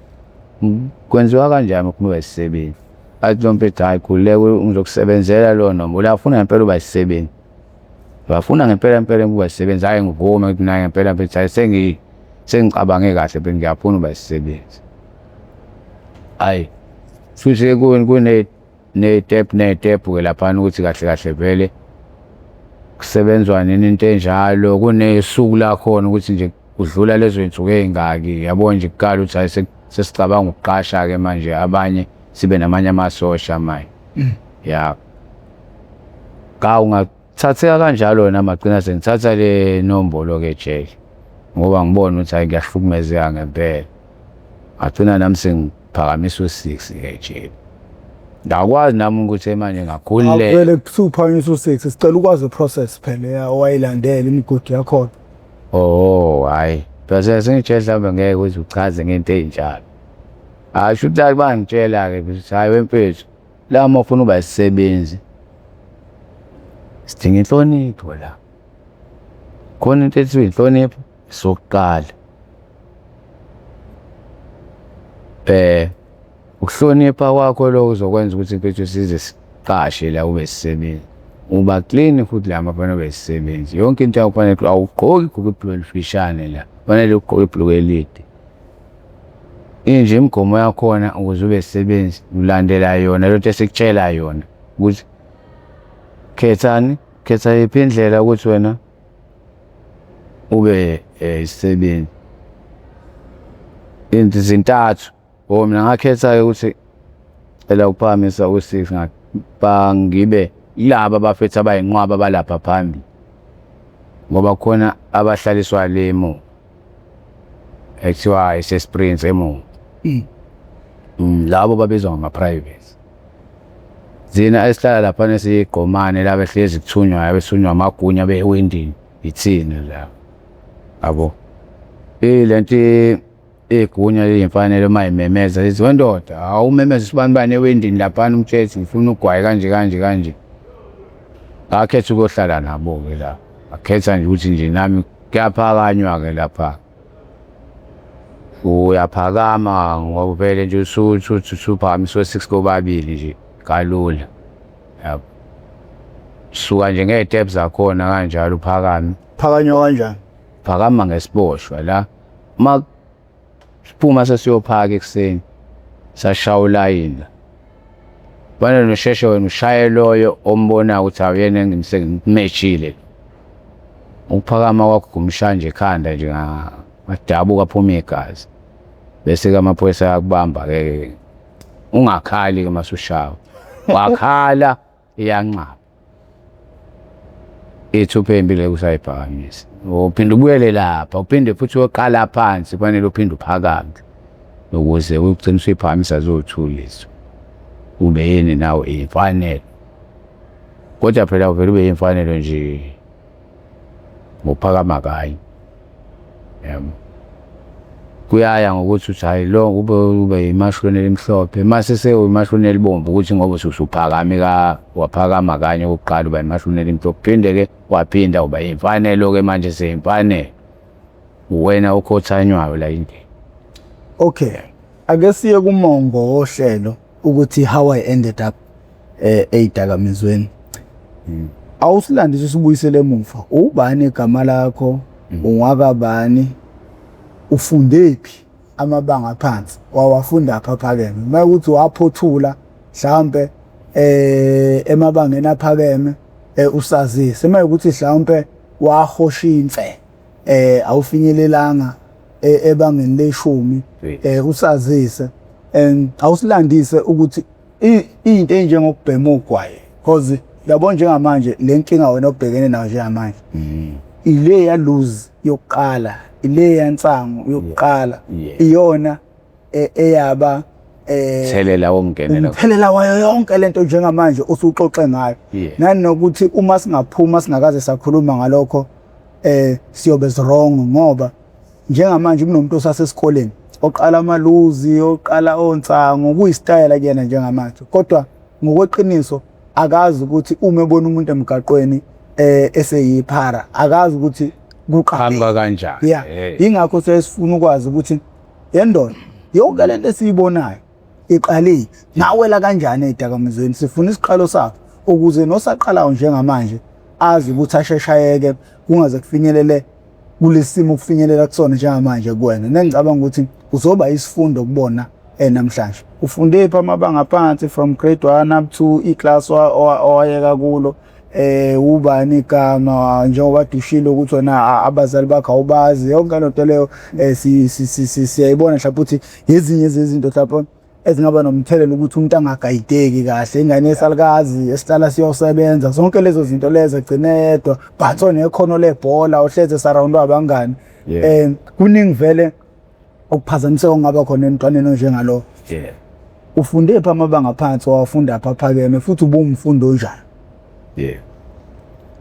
Speaker 2: kwenziwa kanjani ukuba isisebenzi athi lo mpethu hayi khuleke ngizokusebenzela lo noma ulafuna ngempela uba isisebenzi bafuna ngempela ukuba isisebenzi hayi ngivume ukuthi naye ngempela mfethu hayi sengicabange kahle phela ngiyafuna uba isisebenzi hayi futhi kune ne-step ke lapha ukuthi kahle kahle vele kusebenzwa nini into enjalo kunesuku la khona ukuthi nje udlula lezo insuku ezingaki yabo nje kuqala ukuthi hayi sesicabanga ukuqasha ke manje abanye sibe namanye amasosha manje ya ka ungathatheka kanjalo namagcina sengithatha le nombolo ke Jay ngoba ngibona ukuthi hayi ngiyahlukumezeka ngempela agcina nami sengiphakamisa u6 ke Jay ngakwazi nami ukuthi manje ngakhulile
Speaker 1: vele kusuphakanyisa u6 sicela ukwazi process phela owayilandela imigudu yakho
Speaker 2: hayi bese sengitshela mhlawumbe ngeke ukuthi uchaze ngento ezinjalo asho ukuthi bangitshela ke ukuthi hayi wempethu la mafuna uba isisebenzi sidinga inhlonipho la khona into ethi inhlonipho sokuqala ukuhlonipha kwakho lo uzokwenza ukuthi mfethu size siqashe la ube sisebenzi uba clean futhi la mafana ube sisebenzi yonke into yakufanele awugqoki ibhulukwe elifishane la fanele ugqoke ibhulukwe elide inje imigomo yakhona ukuze ube sisebenzi ulandela yona lento esikutshela yona ukuthi khetha iphi indlela ukuthi wena ube isisebenzi izintathu mina ngakhetha ukuthi cela uphamisa u6 ngibe laba abafethu abayinqwaba balapha phambili ngoba khona abahlaliswa lemo ekuthiwa ise-Springs emo labo babizwa ngama-private zina esihlala lapha nesigqomane la behlezi kuthunywa bethunywa amagunya bewindini ithini la yabo lento igunya liyimfanele mayimemeza lithi wendoda awumemeza isibani bani ewindini lapha umthetho ngifuna ugwaye kanje ngakhetha ukuhlala nabo ke la akhetha nje ukuthi nje nami kuyaphakanywa ke lapha uyaphakama ngoba vele nje usuphakamiswe 6 kobabili nje kalula yabo suka nje nge-step zakhona kanjalo uphakame
Speaker 1: phakanywa kanjani
Speaker 2: phakama ngesiboshwa la siphuma sesiyophaka ekuseni sashaya ulayini bana nosheshe wena ushaye loyo ombona ukuthi awuyena ngimsengimechile ukuphakama kwakho kumshanje ekhanda nje ngadabuka phuma igazi bese ke amaphoyisa yakubamba ke ungakhali ke masushawa wakhala iyanqaba ithuphe impilo kusayiphakamisa uphinde ubuyele lapha uphinde futhi uyoqala phansi kufanele uphinde uphakame ukuze ugcine usuyiphakamisa zothulizwe ube yini nawe imfanelo kodwa phela uvela ube imfanelo nje ngophakama kanye kuyaya ngokuthi uthi hayi lo ube imashukeni elimhlophe mase sewimashukeni elibomvu ukuthi ngoba usuphakame waphakama kanye okokuqala uba imashukeni elimhlophe phinde ke waphinda uba imfanelo ke manje seyimfanelo wena ukhothanywayo la into.
Speaker 1: Okay, ake siye kumongo wohlelo ukuthi how I ended up eyidakamizweni. Awusilandise usibuyisele emuva. Ubani igama lakho? Ungakabani? Ufundephi amabanga aphansi? Wawafunda apha phakeme. Mayukuthi waphothula mhlambe emabangeni aphakeme usazise. Mayukuthi mhlambe wahosha imfe awufinyelelanga ebangeni leshumi usazise. Awusilandise ukuthi into enjengokubhema ugwayi because yabo njengamanje le nkinga wena obhekene nayo njengamanje ile ya lose yokuqala ile yansango yokuqala iyona eyaba
Speaker 2: thelela wongenela
Speaker 1: umthelela wayo yonke lento njengamanje usuxoxe ngayo nani nokuthi uma singaphuma singakaze sakhuluma ngalokho siyobe wrong ngoba njengamanje kunomuntu osasesikoleni oqala amaluzi oqala onsango kuyistyle kuyena njengamanje kodwa ngokweqiniso akazi ukuthi uma ebona umuntu emgaqweni eseyiphara akazi ukuthi
Speaker 2: kuqhamba kanjani.
Speaker 1: Ingakho sesifuna ukwazi ukuthi yendoda yonke lento esiyibonayo iqale nawela kanjani edakamizweni sifuna isiqalo sakho ukuze nosaqalayo njengamanje azi ukuthi asheshayeke kungaze kufinyelele kulesimo kufinyelela kusona njengamanje kuwena. Nengicabanga ukuthi uzoba isifundo kubona namhlanje. Ufunde pha amabanga aphansi from grade 1 up to iclass owayeka kulo ubani igama njengoba dushilo ukuthi wena abazali bakho awubazi yonke lento leyo siyayibona mhlawumbe ukuthi ezinye zezinto mhlawumbe ezingaba nomthelelo ukuthi umuntu angagayideki kahle ingane esalukazi esihlala siyosebenza zonke lezo zinto lezo egcine yedwa but onekhono lebhola ohleze surround abangani kuningi vele okuphazamiseka ngaba khona emntwaneni njengalo. Ufunde pha amabanga phansi wafunda apha phakeme futhi ubumfundo onjani?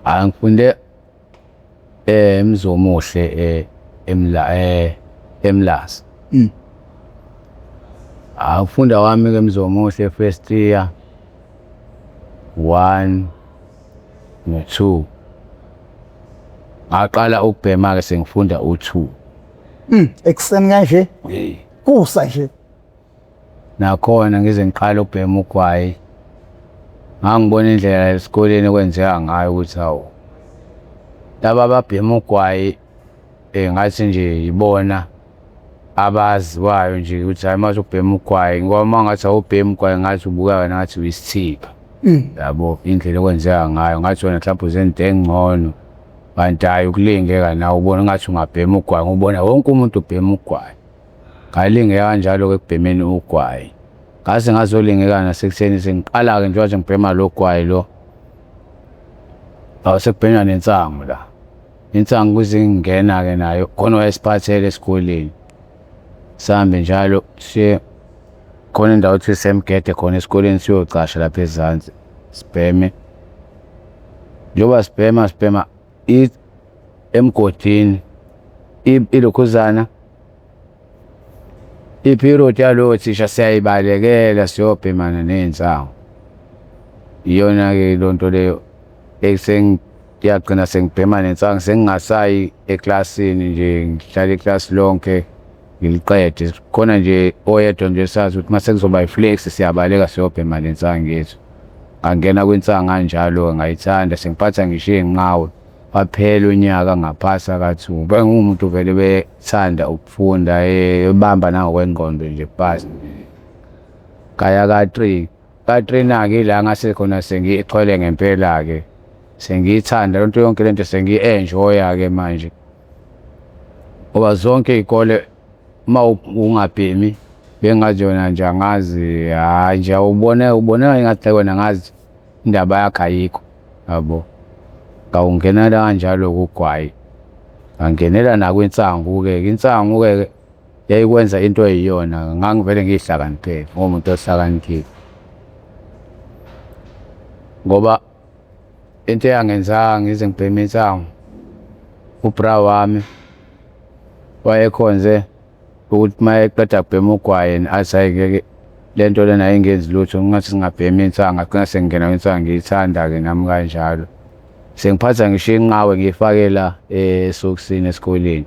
Speaker 2: Angifunde emzomuhle eMlazi. Afunda wami ke mzomuhle first year 1 no2 ngaqala ukubhema ke sengifunda u2
Speaker 1: ekseni kanje kusa nje
Speaker 2: nakhona ngize ngiqala ukubhema ugwayi ngangibona indlela esikoleni kwenzeka ngayo ukuthi hawo laba ababhema ugwayi ngathi nje yibona abaziwayo nje ukuthi hayi mase ubhema ugwayi ngoba mangathi awubhema ugwayi ngathi ubuka wena ngathi uyisithipha yabo indlela okwenzeka ngayo ngathi wena mhlawumbe uzente engcono kanti hayi ukulingeka nawe ubona ngathi ungabhema ugwayi ngubona wonke umuntu ubhema ugwayi ngalingeka kanjalo ke kubhemeni ugwayi ngase ngazolingeka nasekutheni sengiqala ke njengoba ngibhema lo gwayi lo awusekubhema nensango la insango kuzingena ke nayo khona wayesiphathele esikoleni sambe njalo siye khona indawo ethi Semgede khona esikoleni siyocasha lapha ezansi sibheme njoba sibhema emgodini ilokhuzana iperiod yalo thisha siyayibalekela siyobhemana nensango iyona ke lonto leyo yagcina sengibhema nensango sengingasayi eklasini nje ngihlala eclass lonke ngiliqede khona nje oyedwa nje sazi ukuthi mase kuzoba iflex siyabaleka siyobhema nensango yethu ngangena kwensango kanjalo ngayithanda sengiphatha ngishiye nginqawe waphela unyaka ngaphasa ka2 bengumuntu vele bethanda ukufunda ebamba nangokwengqondo nje pass kaya ka3 nake la ngase khona sengiqhwele ngempela ke sengiyithanda lonto yonke lento sengienjoya ke manje ngoba zonke izikole uma ungabhemi bengathi yona nje angazi hayi nje ubona engathi wena ngazi indaba yakhe ayikho yabo kawungenela kanjalo kugwayi angenela nakwensangu ke insangu ke yayikwenza into eyiyona ngangivele ngihlakaniphele ngomuntu ohlakaniphile ngoba into yangenza ngize ngibheme insangu ubra wami wayekhonze ukuthi uma eqeda kubhema ugwayi athi hhayi-ke lento lena ayingenzi lutho ngathi singabhema insanga ngagcina sengingena insanga ngiyithanda-ke nami kanjalo sengiphatha ngisho inqawe ngiyifake la esokisini esikoleni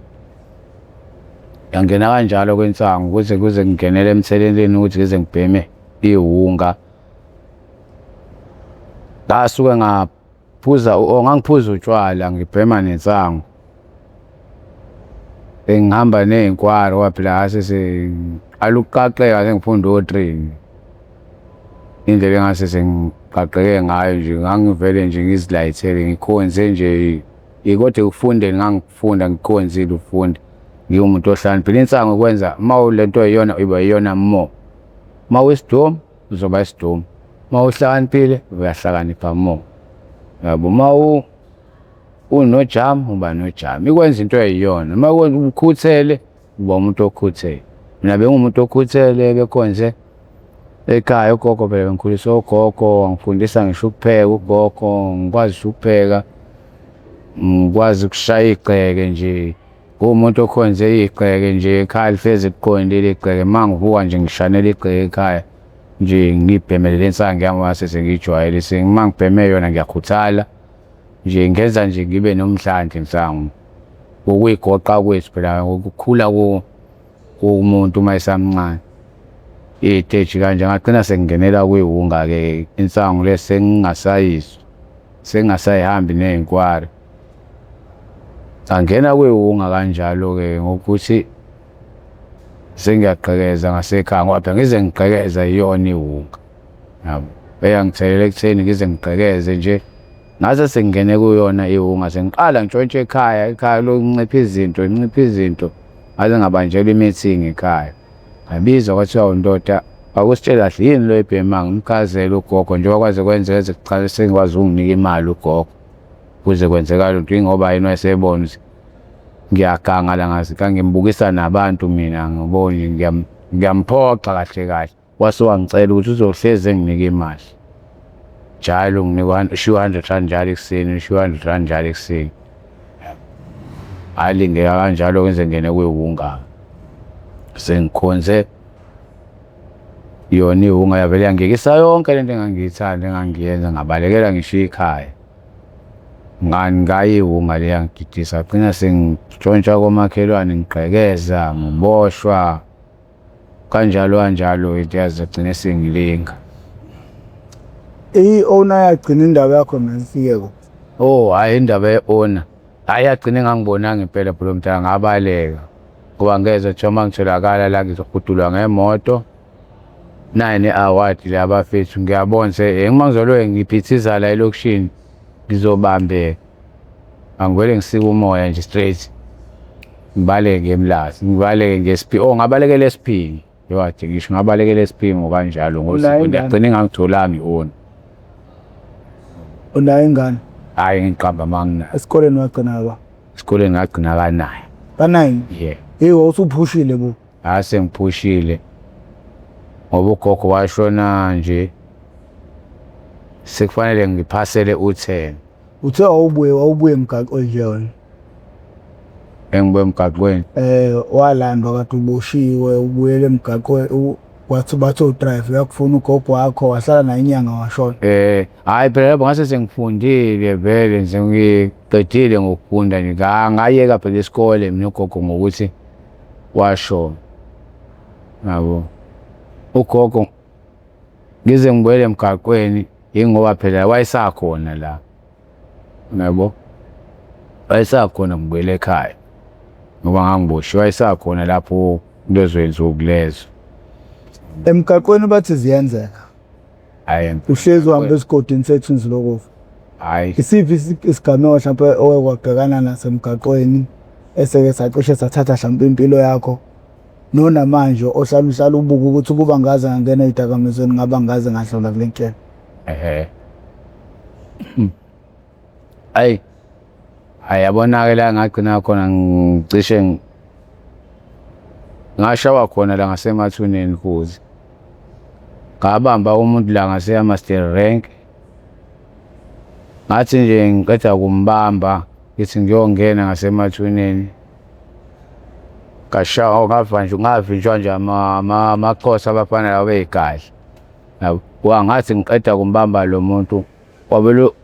Speaker 2: yangena kanjalo kwensanga ukuze kuze ngingenele emtheleleni ukuthi ngize ngibheme ihunga ngasuke ngangiphuza utshwala ngibhema nensango ngihamba ney'nkwaro ngoba phela ngase alukaqeka sengifunda o-3 indlela engase sengiqaqeke ngayo nje ngangivele nje ngizilayithele ngikhonze nje kodwa ukufundeni ngangifunda ngikhonzile ukufunda ngiwumuntu ohlakaniphe insango kwenza uma lento eyiyona iba yiyona more uma uyisidomu uzoba isidomu uma uhlakaniphile uyahlakanipha more yabo uma unojamu uba nojamu ikwenza into eyiyona uma ukhuthele uba umuntu okhuthele mina bengumuntu okhuthele bekhonze ekhaya ugogo phela bengikhulisa ogogo wangifundisa ngisho ukupheka ugogo ngikwazi ukupheka ngikwazi ukushaya igceke nje ngumuntu okhonze igceke nje ekhaya lihlezi liqondile igceke uma ngivuka nje ngishanela igceke ekhaya nje ngibhemelele insanga yami mase sengijwayele uma ngibheme yona ngiyakhuthala nje ngenza nje ngibe nomdlandla ngisangu ukuyigoqa kwethu phela ukukhula komuntu uma esamncane iteji kanje ngagcina sengingenela kwihunga-ke insango le sengingasayihambi ney'nkwari angena kwihunga kanjalo-ke ngokuthi sengiyagqekeza ngasekhaya ngoba phela ngize ngigqekeza yiyona ihunga yabo eyangithelela ekutheni ngize ngigqekeze nje ngase sengingene kuyona ihunga sengiqala ngitshontshe ekhaya lokuncipha izinto ngaze ngabanjelwa i-meeting ekhaya ngabizwa kwathiwa undoda akusitshela kahle yini lo ebhemayo ngimchazela ugogo njengoba kwaze kwenzeka ezekuqala sengikwazi ukunginika imali ugogo kuze kwenzeka lonto ingoba yena wayesebona ukuthi ngiyaganga la ngazi kangimbukisa nabantu mina ngibona ngiyamphoxa kahle wase wangicela ukuthi uzohleze enginike imali njalo nginika R200 njalo ekuseni R200 njalo ekuseni alingeka kanjalo kwenze ngene kwihunga sengikhonze yona ihunga yavele yangekisa yonke lento engangiyithanda engangiyenza ngabalekela ngisho ikhaya ngayihunga le yangididisa gcina sengitshontsha komakhelwane ngigqekeza ngiboshwa kanjalo into yazigcina sengilinga
Speaker 1: i-owner yagcina indaba yakho nasiyeko
Speaker 2: hhayi indaba ye-owner hhayi yagcina engangibonanga impela phela mntana ngabaleka ngoba ngezwa kuthiwa uma ngitholakala la ngizohudulwa ngemoto naye ne-award le abafethu ngiyabona uma ngizolwe ngiphithiza la elokishini ngizobambeka angivele ngisike umoya nje straight ngibaleke emlazi ngibaleke ngabalekela esiphini yowathi ngisho ngabalekela esiphini ngokanjalo ngoba ngiyagcina engangitholanga i-owner
Speaker 1: unayo ingane
Speaker 2: hhayi ngiqamba mangina
Speaker 1: esikoleni wagcina ba
Speaker 2: esikoleni ngagcina kanayo
Speaker 1: kanayo
Speaker 2: yeah
Speaker 1: usuphushile bo
Speaker 2: sengiphushile ngoba ugogo washona nje sekufanele ngiphasele u-10
Speaker 1: uthe wawubuye emgaqweni nje wena
Speaker 2: engibuye emgaqweni
Speaker 1: walandwa kade uboshiwe ubuyele emgaqweni wathi batho drive yakufuna ugogo wakho wahlala naye inyanga washona
Speaker 2: hhayi phela lapho ngase sengifundile vele nje ngiqedile ngokufunda nje ngayeka phela isikole mina ugogo ngokuthi washona yabo ugogo ngize ngibuyele emgaqweni ingoba phela wayesakhona la yabo wayesakhona ngibuyele ekhaya ngoba ngangiboshiwe wayesakhona lapho lezwenza ukulezo
Speaker 1: emgaqweni bathi ziyenzeka
Speaker 2: hayi
Speaker 1: uhlezi uhamba esigodini sethu nzilokofu
Speaker 2: hayi
Speaker 1: isiphi isigameko mhlawumbe owekwabhekana nasemgaqweni eseke sacishe sathatha mhlawumbe impilo yakho nonamanje ohlala ubuka ukuthi kuba ngaze ngangena ezidakamizweni ngaba ngaze ngadlula kule nkela
Speaker 2: hayi yabona-ke la ngagcina khona ngicishe ngashawa khona la ngasemathuneni futhi ngabamba umuntu la ngase-Amaster Rank ngathi nje ngiqeda kumbamba ngithi ngiyongena ngasemathuneni ngashawa ngavinjwa nje amakhosi abafana lawo beyigadla. Yabo wangathi ngiqeda kumbamba lo muntu kwabelo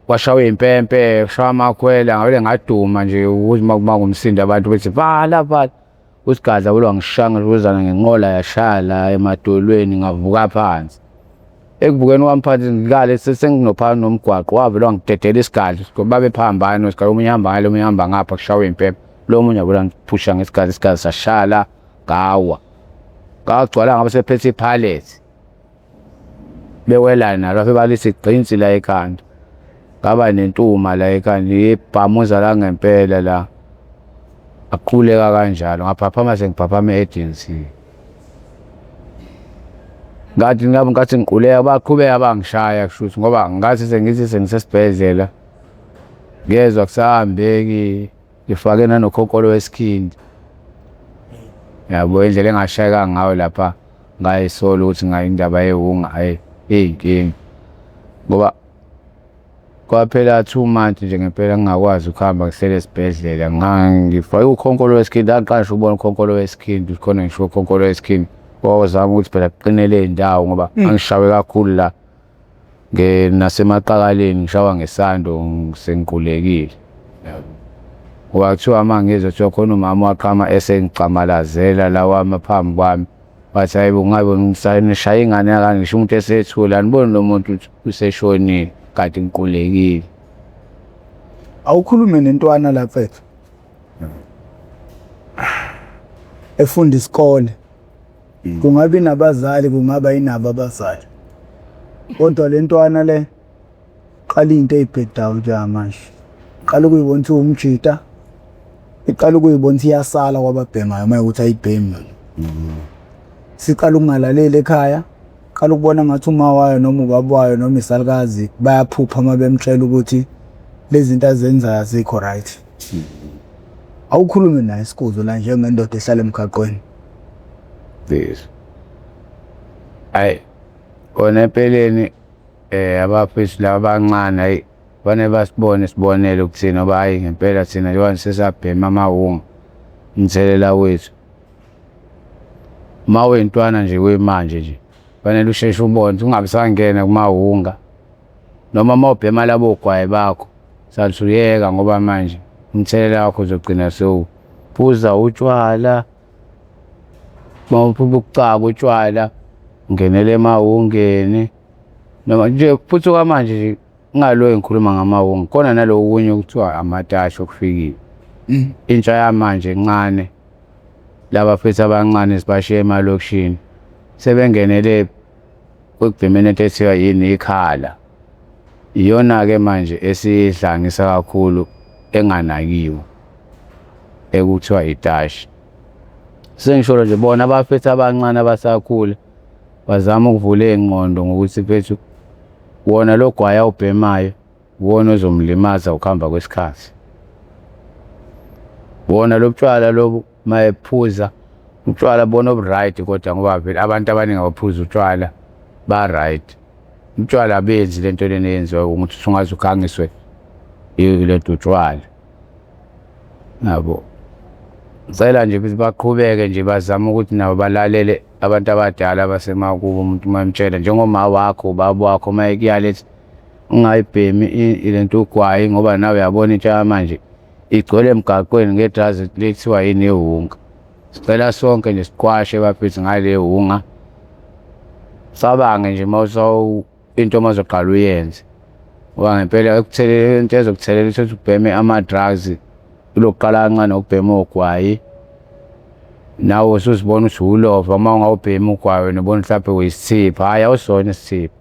Speaker 2: kwashawa impempe kushawa amakhwela ngavele ngaduma nje ukuthi makungumsindo abantu bethi vala vala usigadla welo ngishanga ukuzana ngenqola yashaya la emadolweni ngavuka phansi. Ekuvukeni kwami phansi ngikale senginophana nomgwaqo wavele wangidedela isigadla ngoba bephambana nosikhala omunye uhamba ngale omunye uhamba ngapha kushawa impempe lo munye yabona ngiphusha ngesikhathi sashala ngawa ngagcwala ngabe sephethe iphaleti bewela nalo lapho balisa igqinsi la ekhanda ngaba nentuma la ekhanda ibhamuza la ngempela la aquleka kanjalo ngaphaphama sengiphaphame edensini ngathi ngiquleka baqhubeka bangishaya kushuthi ngoba ngathi sengithi sengisesibhedlela ngezwa kusahambeki ngifake nanokhonkolo wesikhindi yabo indlela engashayeka ngayo lapha ngayisola ukuthi ngayindaba yehunga eyinkingi ngoba kwaphela 2 months nje ngempela ngingakwazi ukuhamba ngihlele esibhedlela ngifake ukhonkolo wesikhindi ngaqasha ubona ukhonkolo wesikhindi khona ngisho ukhonkolo wesikhindi wazama ukuthi phela kuqinele indawo ngoba angishawe kakhulu la nasemaqakaleni ngishawa ngesando sengiqulekile ngoba kuthiwa mangizwe kuthiwa khona umama waqhama esengicamalazela lawa amaphambi kwami wathi hayibo ngabe ngisayishaya ingane yakani ngisho umuntu esethula aniboni lo muntu useshonile kanti ngiqulekile.
Speaker 1: Awukhulume nentwana lapha ethu efunda isikole kungabi nabazali kungaba inabo abazali kodwa lentwana le qala into ezibhedayo nje manje qala ukuyibona ukuthi umjita iqala ukuyibona ukuthi iyasala kwababhemayo uma ukuthi ayibhemi siqala ukungalaleli ekhaya qala ukubona ngathi uma wayo noma ubaba wayo noma isalukazi bayaphupha uma bemtshela ukuthi lezi zinto azenzayo azikho right. Awukhulume naye isikuzo la njengendoda ehlala emgaqweni.
Speaker 2: This ay kona empeleni abafisi laba abancane hayi bane basibone sibonele ukuthina ngoba hayi ngempela thina njengoba sesabhema amahunga umthelela wethu mawentwana nje kwemanje nje fanele usheshe ubone ungabe sangena kumahunga noma mawubhema labo gwayi bakho sathuyeka ngoba manje umthelela wakho uzogcina sewuphuza utshwala mawuphuza ukucaba utshwala ungenele emahungeni noma nje futhi kwamanje nje ngalo engikhuluma ngamahunga khona nalo kunye ukuthiwa amatasha okufikile intsha yamanje encane laba futhi abancane sibashiye emalokishini sebengenele kwekubhemeni into ethiwa yini ikhala iyona-ke manje esidlangisa kakhulu enganakiwe ekuthiwa itasha. Sengisholo nje bona abafethu abancane abasakhula bazama ukuvula ingqondo ngokuthi fethu wona lo gwaya ubhemayo wona ozomlimaza ukuhamba kwesikhathi. Wona lo butshwala lobu mayephuza utshwala bona obu-right kodwa ngoba vele abantu abaningi abaphuza utshwala ba-right. Utshwala benzi lento lena eyenziwa ukuthi ungaze ukhangiswe ilento utshwala. Nabo ngicela nje ukuthi baqhubeke nje bazama ukuthi nabo balalele abantu abadala basemakubo umuntu mayemtshela njengoma wakho ubaba wakho mayekuyalethi ungayibhemi ilento ugwayi ngoba nawe uyabona intsha manje igcwele emgaqweni ngedrazi lethiwa yini ehunga. Sicela sonke nje siqwashe bafethu ngale hunga sabange nje mawusawu into mazoqala uyenze ngoba ngempela ekuthelela into ezokuthelela ukuthi ubheme ama-drugs ulokuqala kancane ukubhema ogwayi nawe usuzibona ukuthi ulova uma ungawubhemi ugwayi nobona mhlawumbe uyisithipha hhayi awusona isithipha.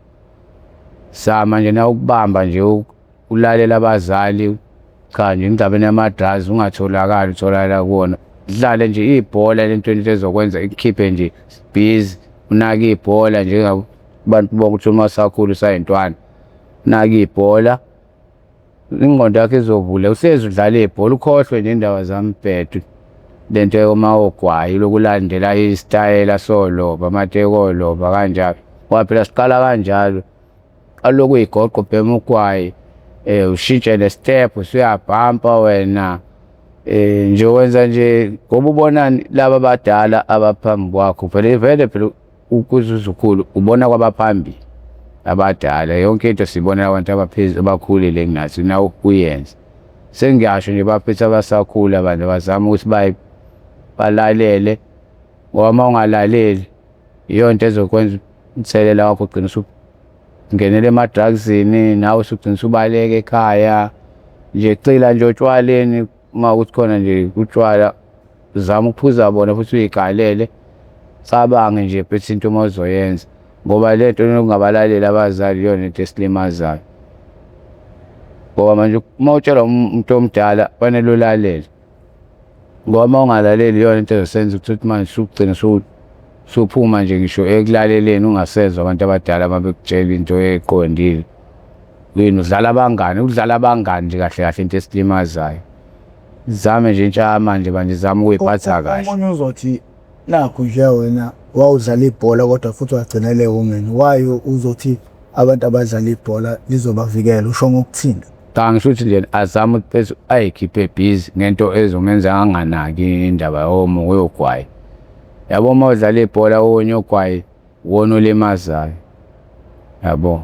Speaker 2: Sama nje nawe ukubamba nje ulalela abazali cha nje endabeni yama-drugs ungatholakali utholakala kuwona dlale nje ibhola lentweni ezokwenza ikukhiphe nje busy unake ibhola njengabantu bokuthi uma usakhula usayintwana unake ibhola ingqondo yakho izovula uhlezi udlala ibhola ukhohlwe nje indaba zambhedo lento yoma ogwayi lokulandela isitayela soloba amatekoloba kanjalo ngoba phela siqala kanjalo aloku igoqo bhema ugwayi ushintshe le step usuyabhampa wena nje wenza nje ngoba ubonani laba abadala abaphambi kwakho vele ukuzuzukhulu ubona kwabaphambili abadala yonke into sibona abantu abakhulile kunathi nawe uyenza sengiyasho nje baphethe abasakhula abantu bazama ukuthi balalele ngoba uma ungalaleli iyonto ezokwenza umthelela wakho ugcina usungenele ema-drugsini nawe usugcina usubaleka ekhaya nje cila nje otshwaleni uma ukuthi khona nje utshwala zama ukuphuza bona futhi uyigalele cabange nje phethe into uma uzoyenza ngoba lento yokungabalaleli abazali iyona into esilimazayo ngoba manje uma utshelwa umuntu omdala fanele ulalele ngoba uma ungalaleli iyona into ezosenza ukuthi manje usugcina suphuma nje ngisho ekulaleleni ungasezwa abantu abadala uma bekutshela into eqondile yini udlala abangani nje kahle kahle into esilimazayo zame nje intsha manje zama ukuyiphatha kahle.
Speaker 1: Omunye uzothi nakho nje wena wawudlala ibhola kodwa futhi wagcinele ewongeni why uzothi abantu abadlala ibhola lizobavikela usho ngokuthini?
Speaker 2: Cha ngisho ukuthi nje azame ukuthi ayikhiphe busy ngento ezomenza anganaki indaba yogwayi yabo uma udlala ibhola wonye ogwayi wona olimazayo yabo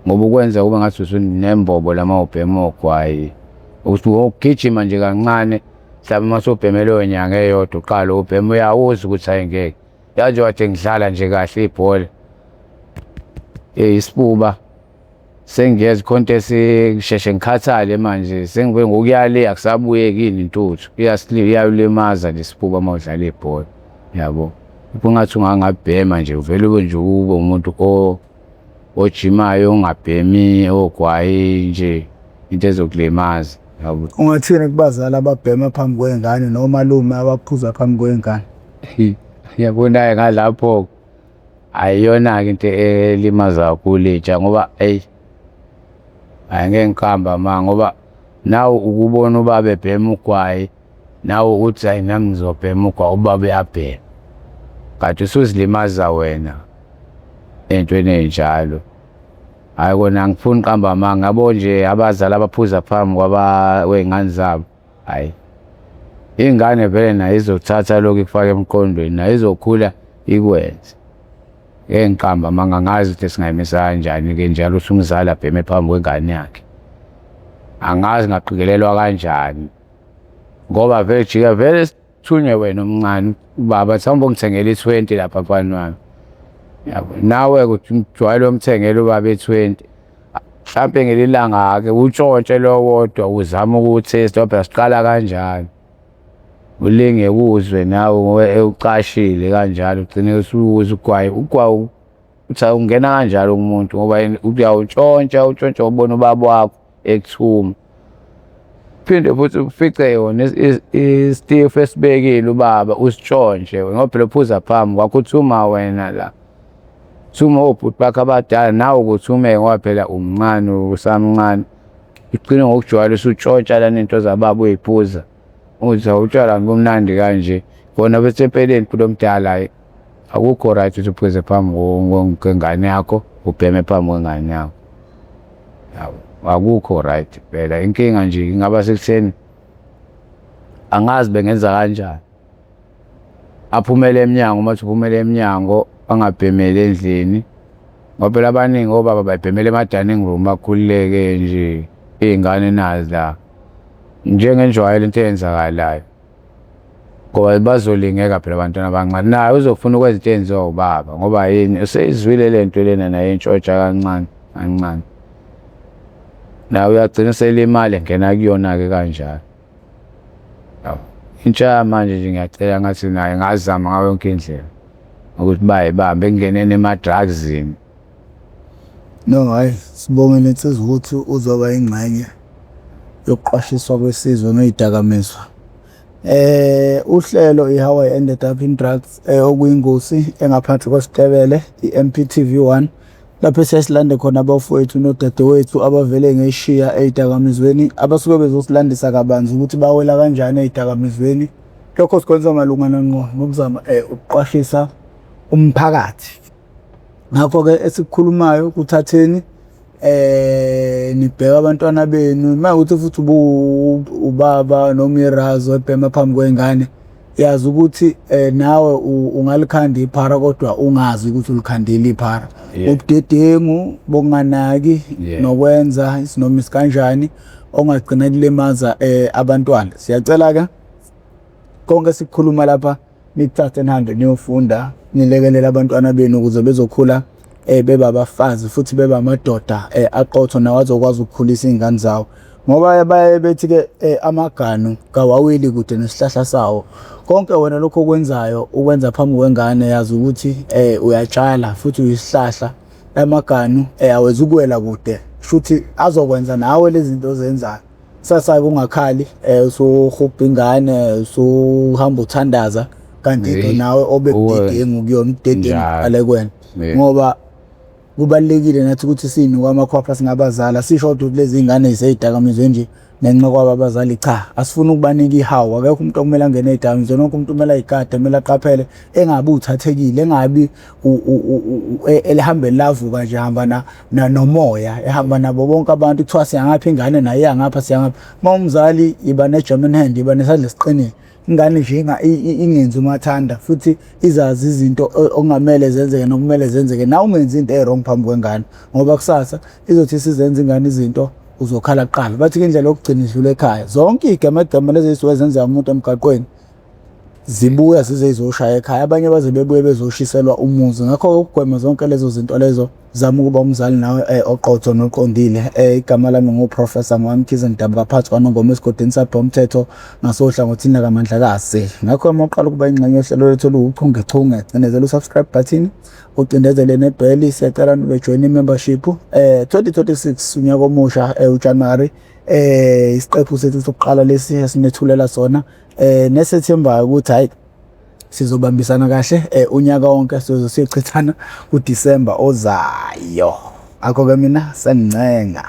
Speaker 2: ngoba ukwenza kube ngathi usunembobo lama ubhema ogwayi ukuthi ukugijima nje kancane mhlawumbe uma usubheme leyo nyanga eyodwa uqala ubhema uyawuza ukuthi hayi ngeke yazi wathi ngidlala nje kahle ibhola isifuba sengiyeza contest ngisheshe ngikhathale manje sengibe ngokuyale akusabuyeki yini intuthu iyalimaza nje isifuba uma udlala ibhola yabo kungathi ungangabhema nje uvele ube nje ube umuntu ojimayo ongabhemi ogwayi nje into ezokulimaza yabo.
Speaker 1: Ungathini kubazali ababhema phambi kwengane nomalume abaphuza phambi kwengane?
Speaker 2: Yabona ngalapho ayiyona-ke into elimaza kakhulu intsha ngoba angeke ngiqamba ngoba nawe ukubona ubaba ebhema ugwayi nawe uthi hayi nami ngizobhema ugwayi ubaba uyabhema kanti usuzilimaza wena ey'ntweni ey'njalo. Hhayi kona angifuni uqamba ngabo nje abazali abaphuza phambi kwey'ngane zabo hhayi ingane vele nayo izothatha lokhu ikufake emqondweni nayo izokhula ikwenze. Ngeke ngiqamba angazi ukuthi singayimisa kanjani-ke njalo usumzali abheme phambi kwengane yakhe angazi ngaqikelelwa kanjani ngoba vele jika vele sithunywe wena omncane ubaba mhlawumbe ungithengele i-20 lapha mfana wami yabo nawe ukuthi ujwayele umthengele ubaba i-20 mhlampe ngelilanga-ke utshontshe lo wodwa uzama ukuwuthesta phela siqala kanjani ulinge uzwe nawe ucashile kanjalo ugcine usuwuza ugwayi uthi ungena kanjalo kumuntu ngoba uyawutshontsha ubona ubaba wakho ekuthuma phinde futhi ufice yona isitifu esibekile ubaba usitshontshe ngoba phela uphuza phambi kwakho uthuma wena la thuma obhuti bakho abadala nawe ukuthume ngoba phela umncane usamncane ugcine ngokujwayela usutshontsha lana into zababa uyiphuza uthi utshwala ngomnandi kanje bona bese empeleni kulo mdala akukho right ukuthi uphuze phambi kwengane yakho ubheme phambi kwengane yakho akukho right phela inkinga nje ingaba sekutheni angazi bengenza kanjani aphumele emnyango uma uphumele emnyango angabhemeli endlini ngoba phela abaningi obaba bayibhemela ema-dining room bakhululeke nje iy'ngane nazi la njengenjwayelo into eyenzakalayo ngoba bazolingeka phela abantwana abancane naye uzofuna ukwenza into eyenziwa ubaba ngoba yini useyizwile le nto lena naye intshontsha kancane nawe uyagcina selimali engena kuyona-ke kanjalo. Intsha yamanje nje ngiyacela ngathi naye ngazama ngayo yonke indlela ukuthi bayibambe ekungeneni ema-drugsini.
Speaker 1: No hhayi sibongile insizwa ukuthi uzoba ingxenye yokuqwashiswa kwesizwe ngey'dakamizwa. Uhlelo i-How I Ended Up in Drugs okuyingosi engaphansi kwesitebele i-MPTV1 lapho siyasilande khona abafowethu nodadewethu abavele ngeshiya ey'dakamizweni abasuke bezosilandisa kabanzi ukuthi bawela kanjani ey'dakamizweni. Lokho sikwenza malungana ngqo nokuzama ukuqwashisa umphakathi. Ngakho-ke esikukhulumayo kuthatheni nibheka abantwana benu mawukuthi futhi ubaba noma irazo ebhema phambi kwengane, yazi ukuthi nawe ungalikhanda iphara kodwa ungazi ukuthi ulikhandile iphara. Ubudedengu bokunganaki nokwenza isinoma isikanjani ongagcina kulimaza abantwana. Siyacela ke konke sikukhuluma lapha nithathe nihambe niyofunda, nilekelele abantwana benu ukuze bezokhula beba abafazi futhi beba amadoda aqotho nawo azokwazi ukukhulisa izingane zawo. Ngoba baye bethi ke amaganu kawaweli kude nesihlahla sawo. Konke wena lokho okwenzayo ukwenza phambi kwengane, yazi ukuthi uyatshala futhi uyisihlahla. Amaganu awezukwela kude, shuthi azokwenza nawe lezi zinto ozenzayo. Sasa kungakhali usuhubha ingane, usuhamba uthandaza kanti nawe obebudedengu kuyona ubudedengu alekwena. Ngoba kubalekile nathi ukuthi sinuka amakhwapha singabazala sisho ukuthi lezi ingane ziseyidakamizwe nje nenxa kwaba abazali cha, asifuna ukubanika ihawu. Akekho umuntu okumele angene ezidakamizweni, wonke umuntu kumele ayigade, kumele aqaphele, engabi uthathekile, engabi elihambe lavuka nje hamba nomoya, ehamba nabo bonke abantu kuthiwa siyangapha ingane nayo iyangapha siyangapha. Uma umzali iba ne-German hand, iba nesandla esiqinile, ingane nje ingenzi umathanda futhi izazi izinto okungamele zenzeke nokumele zenzeke. Nawe ungenzi into e-wrong phambi kwengane, ngoba kusasa izothi sizenza ingane izinto uzokhala kuqala. Bathi indlela yokugcina idlula ekhaya. Zonke igama lezi zisuke zenzeka umuntu emgaqweni zibuya zize zizoshaya ekhaya, abanye baze bebuye bezoshiselwa umuzi. Ngakho ukugwema zonke lezo zinto lezo, zama ukuba umzali nawe oqotho noqondile. Igama lami nguProfessor Mwamkhize Ndaba, baphathi kwaNongoma esigodini sabha umthetho ngasohlangothini lakaMandlakazi. Ngakho uma uqala ukuba ingxenye yohlelo lethu oluwuchungechunge, cinezela u-subscribe button, ucindezele nebheli. Siyacela bejoin i-membership. 2026 unyaka omusha uJanuary, isiqephu sethu sokuqala lesi esinethulela sona, nesethembayo ukuthi hayi sizobambisana kahle unyaka wonke, sizosichithana kuDisemba ozayo. Akho ke mina sencenga.